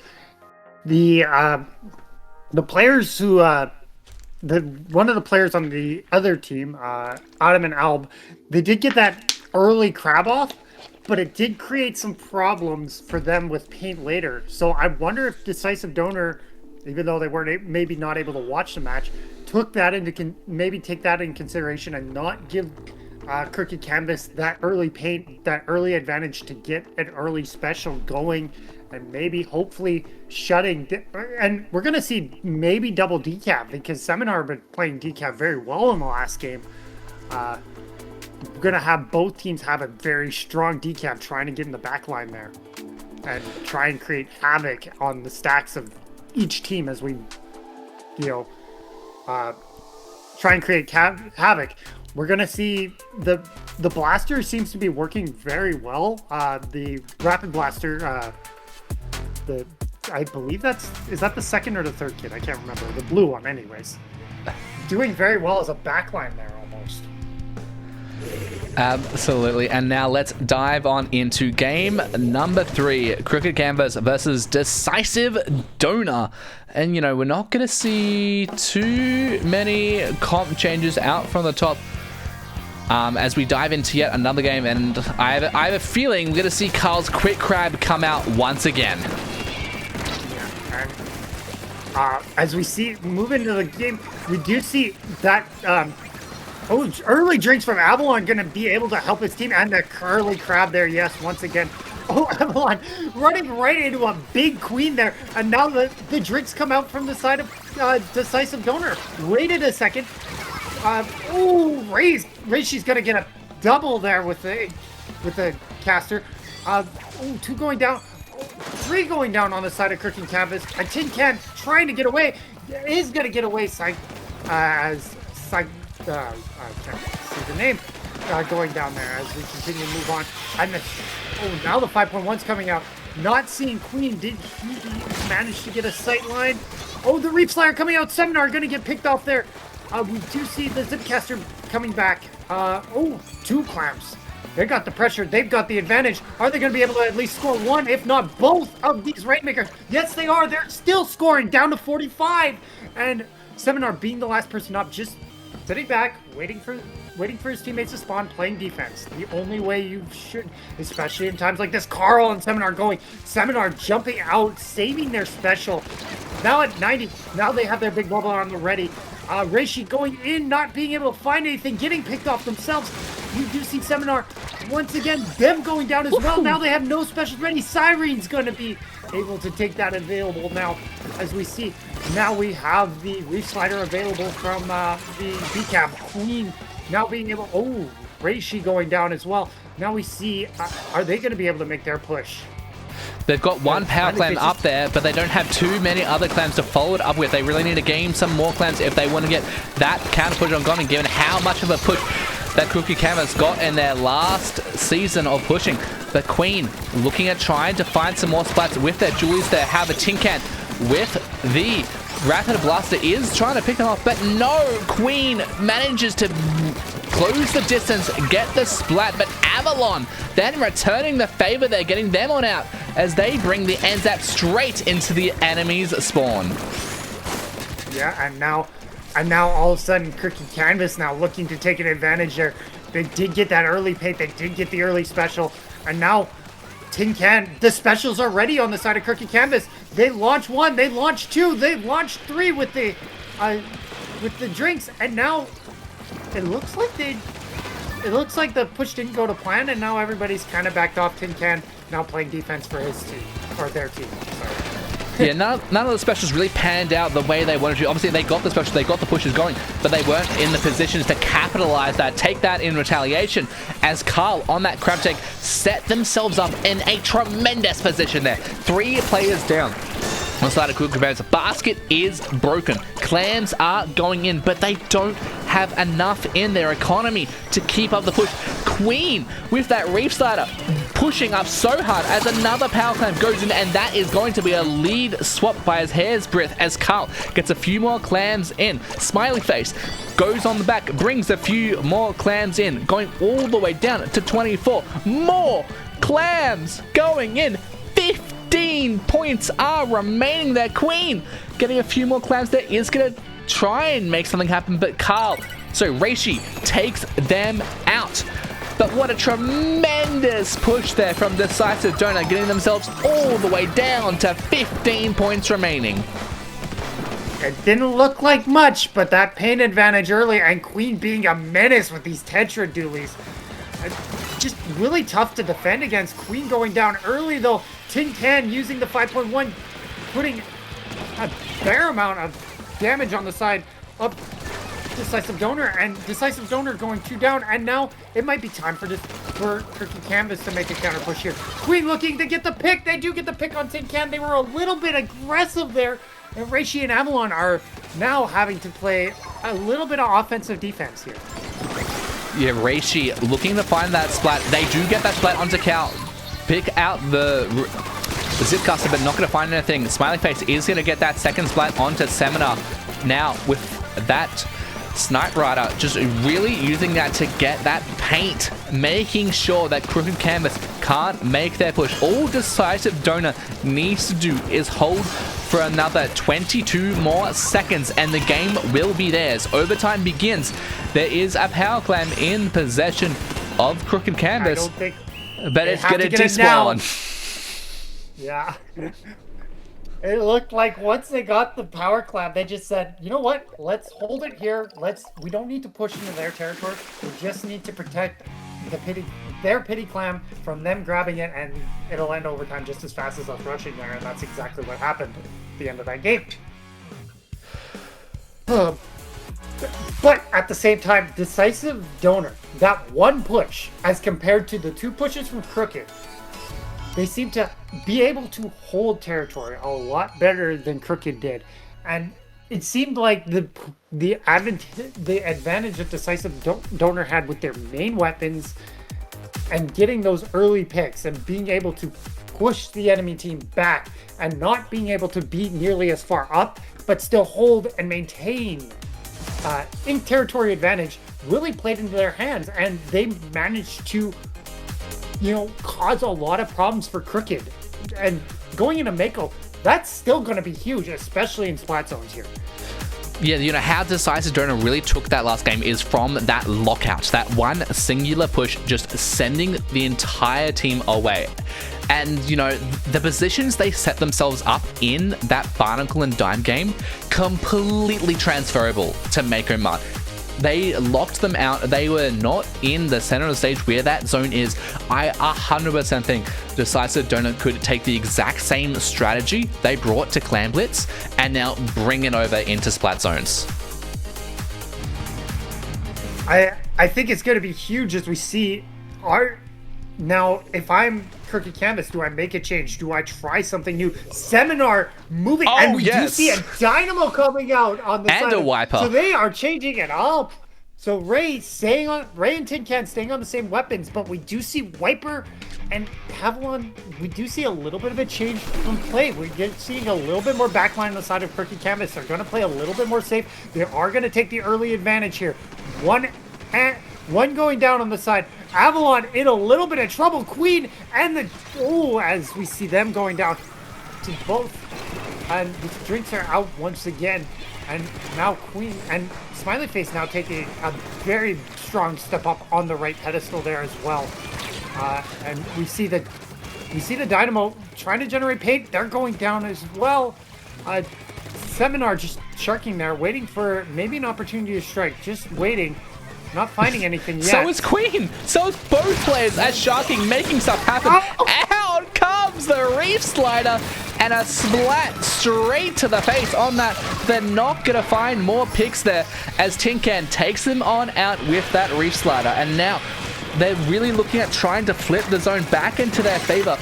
the players who one of the players on the other team, Adamant and Alb, they did get that early crab off, but it did create some problems for them with paint later. So I wonder if Decisive Donor, even though they weren't maybe not able to watch the match, took that into maybe take that in consideration and not give Crooked Canvas that early paint, that early advantage to get an early special going, and maybe hopefully shutting. And we're gonna see maybe double decap, because Seminar have been playing decap very well in the last game. We're gonna have both teams have a very strong decap trying to get in the back line there and try and create havoc on the stacks of each team as we, try and create havoc. We're gonna see the blaster seems to be working very well. The rapid blaster, I believe is that the second or the third kit? I can't remember. The blue one, anyways. Doing very well as a backline there almost. Absolutely. And now let's dive on into game number 3, Crooked Canvas versus Decisive Donor. And we're not going to see too many comp changes out from the top. as we dive into yet another game, and I have a feeling we're going to see Carl's Quick Crab come out once again. As we see move into the game, we do see that early drinks from Avalon going to be able to help his team, and the curly crab there, yes, once again. Oh, Avalon running right into a big queen there, and now the drinks come out from the side of Decisive Donor. Waited a second. She's going to get a double there with the caster. 2 going down. 3 going down on the side of Crooked Canvas. A Tin Can trying to get away. Is going to get away. I can't see the name. Going down there as we continue to move on. And now the 5.1's coming out. Not seeing Queen. Did he manage to get a sight line? Oh, the Reef Slayer coming out. Seminar going to get picked off there. We do see the Zipcaster coming back. 2 clamps. They got the pressure. They've got the advantage. Are they going to be able to at least score 1, if not both of these Rainmakers? Yes, they are. They're still scoring down to 45. And Seminar being the last person up, just sitting back, waiting for his teammates to spawn, playing defense. The only way you should, especially in times like this. Carl and Seminar going. Seminar jumping out, saving their special. Now at 90. Now they have their big bubble on the ready. Reishi going in, not being able to find anything, getting picked off themselves. You do see Seminar, once again, them going down as well. Now they have no specials ready. Siren's going to be able to take that available now, as we see. Now we have the Reef Slider available from the BCAB. Queen now being able... Oh, Reishi going down as well. Now we see, are they going to be able to make their push? They've got one power clan up there, but they don't have too many other clans to follow it up with. They really need to gain some more clans if they want to get that counter push on Goblin, given how much of a push that Cookie Canvas got in their last season of pushing. The Queen looking at trying to find some more splats with their Julies there. Have a Tin Can with the Rapid Blaster is trying to pick them off, but no, Queen manages to close the distance, get the splat, but Avalon then returning the favor there, getting them on out as they bring the Anzap straight into the enemy's spawn. Yeah, and now all of a sudden Crooked Canvas now looking to take an advantage there. They did get that early paint, they did get the early special, and now Tin Can, the specials are ready on the side of Crooked Canvas. They launch 1, they launch 2, they launch 3 with the drinks, and now it looks like the push didn't go to plan, and now everybody's kind of backed off. Tin Can now playing defense for his team, or their team. Sorry. Yeah, none of the specials really panned out the way they wanted to. Obviously, they got the specials, they got the pushes going, but they weren't in the positions to capitalize that, take that in retaliation, as Carl on that crab take set themselves up in a tremendous position there. 3 players down. On the side of Cookie Bears, the basket is broken. Clams are going in, but they don't have enough in their economy to keep up the push. Queen with that Reef Slider pushing up so hard as another power clam goes in, and that is going to be a lead swap by his hair's breadth as Carl gets a few more clams in. Smiley Face goes on the back, brings a few more clams in, going all the way down to 24. More clams going in. 15 points are remaining there. Queen getting a few more clams there is going to try and make something happen, but Reishi takes them out. But what a tremendous push there from Decisive Donor, getting themselves all the way down to 15 points remaining. It didn't look like much, but that paint advantage early, and Queen being a menace with these Tetra Dualies. Just really tough to defend against. Queen going down early, though. Tin Can using the 5.1, putting a fair amount of damage on the side of Decisive Donor, and Decisive Donor going 2 down, and now it might be time for Crooked Canvas to make a counter push here. Queen looking to get the pick. They do get the pick on Tin Can. They were a little bit aggressive there, and Reishi and Avalon are now having to play a little bit of offensive defense here. Yeah, Reishi looking to find that splat. They do get that splat onto Cal. Pick out the Zipcaster, but not going to find anything. Smiley Face is going to get that second splat onto Seminar. Now, with that Snipe Rider just really using that to get that paint, making sure that Crooked Canvas can't make their push. All Decisive Donor needs to do is hold for another 22 more seconds and the game will be theirs. Overtime begins. There is a power clam in possession of Crooked Canvas, but it's going to despawn. Yeah. It looked like once they got the power clam, they just said, you know what? Let's hold it here. We don't need to push into their territory. We just need to protect their pity clam from them grabbing it, and it'll end overtime just as fast as us rushing there. And that's exactly what happened at the end of that game. But at the same time, Decisive Donor, that one push as compared to the 2 pushes from Crooked, they seem to be able to hold territory a lot better than Crooked did. And it seemed like the advantage that Decisive Donor had with their main weapons and getting those early picks and being able to push the enemy team back and not being able to be nearly as far up, but still hold and maintain in territory advantage really played into their hands. And they managed to cause a lot of problems for Crooked. And going into Mako, that's still going to be huge, especially in splat zones here. Yeah, how Decisive Donor really took that last game is from that lockout, that one singular push, just sending the entire team away. And, the positions they set themselves up in that Barnacle and Dime game, completely transferable to Mako Mud. They locked them out. They were not in the center of the stage where that zone is. I 100% think Decisive Donor could take the exact same strategy they brought to Clan Blitz and now bring it over into splat zones. I think it's going to be huge as we see now, if I'm Crooked Canvas, do I make a change? Do I try something new? Seminar moving, and we do see a Dynamo coming out on the side. And a Wiper. So they are changing it up. So Ray and Tin Can staying on the same weapons, but we do see Wiper and Pavlon. We do see a little bit of a change from play. We're seeing a little bit more backline on the side of Crooked Canvas. They're going to play a little bit more safe. They are going to take the early advantage here. One going down on the side. Avalon in a little bit of trouble. Queen and as we see them going down to both. And the drinks are out once again. And now Queen and Smiley Face now taking a very strong step up on the right pedestal there as well. And we see the Dynamo trying to generate paint. They're going down as well. Seminar just sharking there, waiting for maybe an opportunity to strike. Just waiting. Not finding anything yet. So is Queen. So is both players as Sharking, making stuff happen. Out comes the Reef Slider and a splat straight to the face on that. They're not going to find more picks there as Tin Can takes them on out with that Reef Slider. And now they're really looking at trying to flip the zone back into their favor.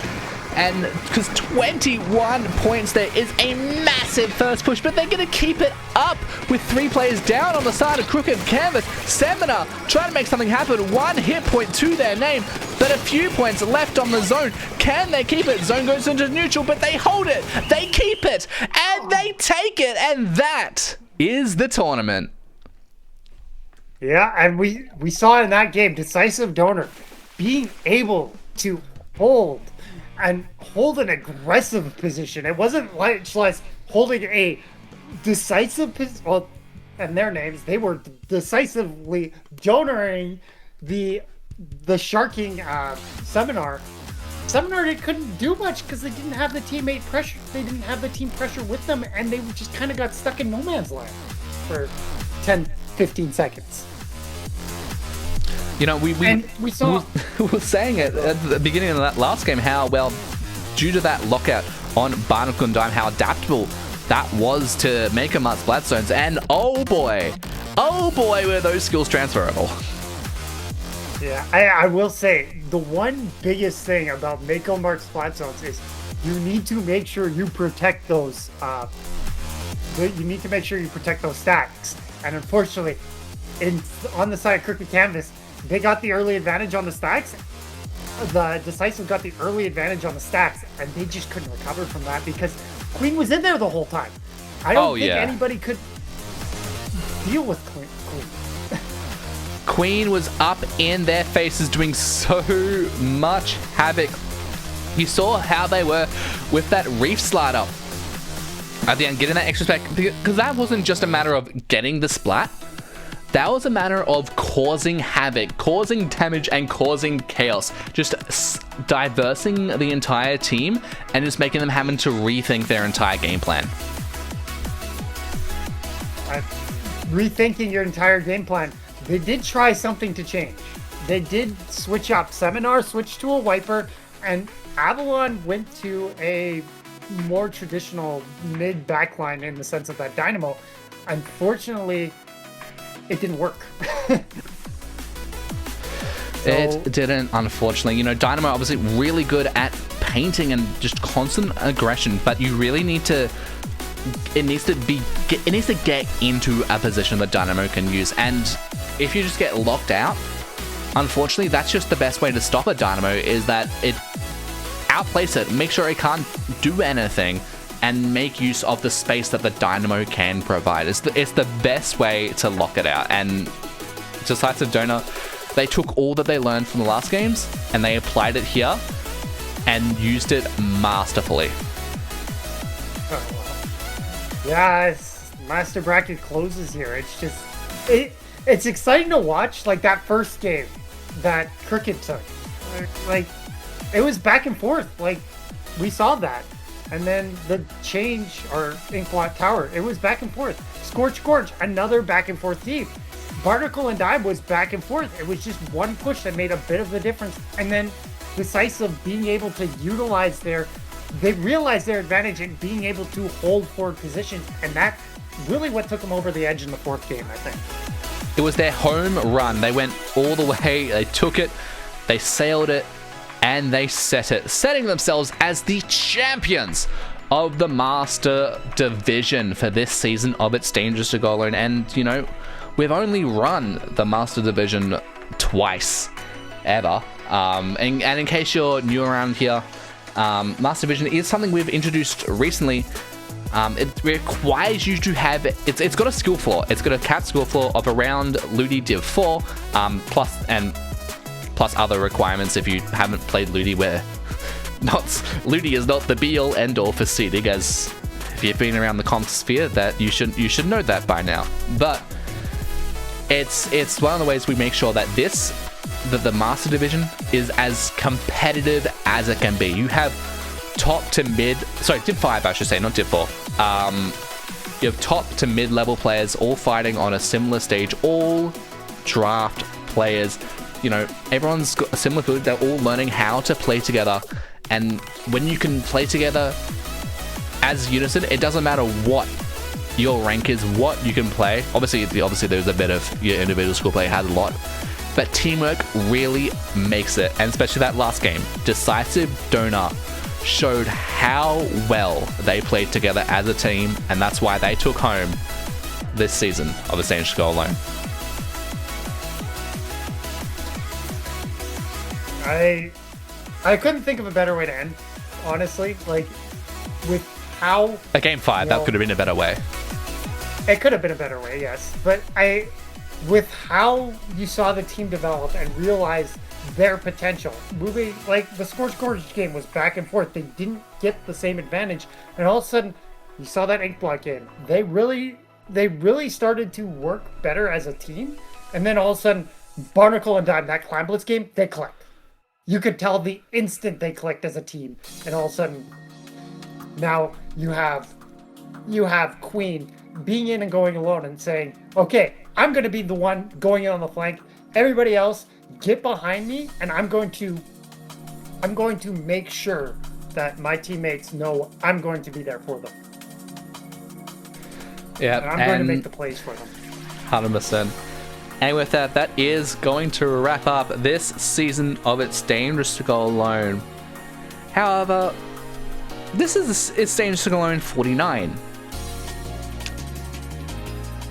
And because 21 points there is a massive first push, but they're going to keep it up with 3 players down on the side of Crooked Canvas. Seminar trying to make something happen. 1 hit point to their name, but a few points left on the zone. Can they keep it? Zone goes into neutral, but they hold it. They keep it, and they take it, and that is the tournament. Yeah, and we saw in that game, Decisive Donor being able to hold an aggressive position. It wasn't much less holding a decisive position. Well, and their names, they were decisively donoring the sharking Seminar. Seminar, they couldn't do much because they didn't have the teammate pressure. They didn't have the team pressure with them, and they just kind of got stuck in no man's land for 10, 15 seconds. We were saying it at the beginning of that last game, how, well, due to that lockout on Barnacle and Dime, how adaptable that was to make them splat zones. And oh boy, were those skills transferable. Yeah, I will say, the one biggest thing about Mako Mark splat zones is you need to make sure you protect those. You need to make sure you protect those stacks. And unfortunately, on the side of Crooked Canvas, they got the early advantage on the stacks. The Decisive got the early advantage on the stacks, and they just couldn't recover from that because Queen was in there the whole time. I don't think anybody could deal with Queen. Queen was up in their faces doing so much havoc. You saw how they were with that reef slider at the end, getting that extra spec, because that wasn't just a matter of getting the splat. That was a matter of causing havoc, causing damage, and causing chaos. Just diversing the entire team and just making them having to rethink their entire game plan. Rethinking your entire game plan. They did try something to change. They did switch up. Seminar switched to a wiper, and Avalon went to a more traditional mid backline in the sense of that Dynamo. Unfortunately, it didn't work. It didn't, unfortunately. You know, Dynamo obviously really good at painting and just constant aggression, but you really need to. It needs to get into a position that Dynamo can use, and if you just get locked out, unfortunately, that's just the best way to stop a Dynamo, is that it outplace it, make sure it can't do anything, and make use of the space that the Dynamo can provide. It's the best way to lock it out. And Decisive Donor, they took all that they learned from the last games and they applied it here and used it masterfully. Yeah, Master Bracket closes here. It's just it's exciting to watch. Like that first game that Cricket took, like it was back and forth. Like we saw that. And then the change, or Inkblot Tower, it was back and forth. Scorch Gorge, another back and forth team. Barnacle and Dive was back and forth. It was just one push that made a bit of the difference. And then Decisive being able to utilize they realized their advantage in being able to hold forward positions. And that really what took them over the edge in the fourth game, I think. It was their home run. They went all the way, they took it, they sailed it, and they set it, setting themselves as the champions of the Master Division for this season of It's Dangerous to Go Alone. And, you know, we've only run the Master Division twice, ever. And in case you're new around here, Master Division is something we've introduced recently. It requires you to have, it's got a skill floor. It's got a cap skill floor of around Ludi Div 4, plus other requirements if you haven't played Ludi, where Ludi is not the be-all end-all for seeding, as if you've been around the comp sphere, that you should know that by now. But it's one of the ways we make sure that the Master Division is as competitive as it can be. You have top to mid, Div 5 I should say, not Div 4. You have top to mid level players all fighting on a similar stage, all draft players. You know, everyone's got a similar ability. They're all learning how to play together. And when you can play together as unison, it doesn't matter what your rank is, what you can play. Obviously there's a bit of your individual skill play has a lot, but teamwork really makes it. And especially that last game, Decisive Donor showed how well they played together as a team, and that's why they took home this season of It's Dangerous to Go Alone. I couldn't think of a better way to end, honestly. Like, with how... A game 5, that could have been a better way. It could have been a better way, yes. But with how you saw the team develop and realize their potential, moving, like, the Scorch Gorge game was back and forth. They didn't get the same advantage. And all of a sudden, you saw that Inkblot game. They really started to work better as a team. And then all of a sudden, Barnacle and Dime, that Climb Blitz game, they clicked. You could tell the instant they clicked as a team, and all of a sudden, now you have Queen being in and going alone and saying, "Okay, I'm going to be the one going in on the flank. Everybody else, get behind me, and I'm going to make sure that my teammates know I'm going to be there for them. Yeah, and I'm going to make the plays for them." 100%. And with that, that is going to wrap up this season of It's Dangerous to Go Alone. However, this is It's Dangerous to Go Alone 49.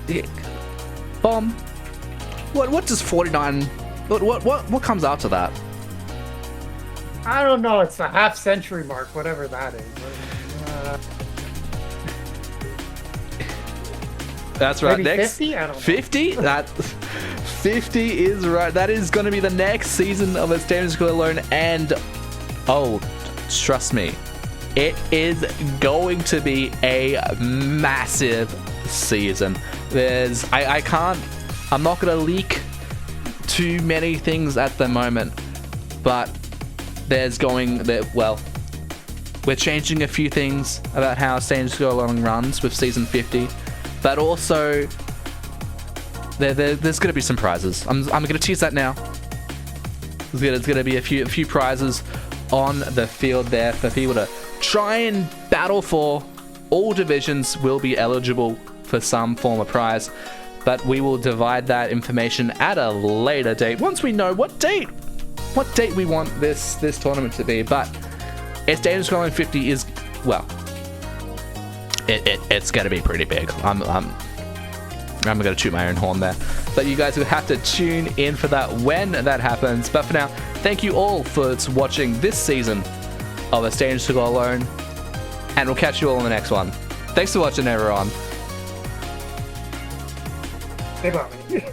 Yeah. Bomb. What does 49? What comes after that? I don't know. It's the half-century mark, whatever that is. That's right. Maybe Next 50? I don't know. 50? 50 is right. That is going to be the next season of A Dangerous Girl Alone. And, oh, trust me, it is going to be a massive season. I'm not going to leak too many things at the moment, but we're changing a few things about how Dangerous Girl Alone runs with season 50, but also there's going to be some prizes. I'm going to tease that now. There's going to be a few prizes on the field there for people to try and battle for. All divisions will be eligible for some form of prize, but we will divide that information at a later date once we know what date we want this tournament to be. But it's Dangerous Girl Alone 50 is, well, it's going to be pretty big. I'm going to toot my own horn there, but you guys will have to tune in for that when that happens. But for now, thank you all for watching this season of A Dangerous Girl Alone, and we'll catch you all in the next one. Thanks for watching, everyone. Hey, Bobby.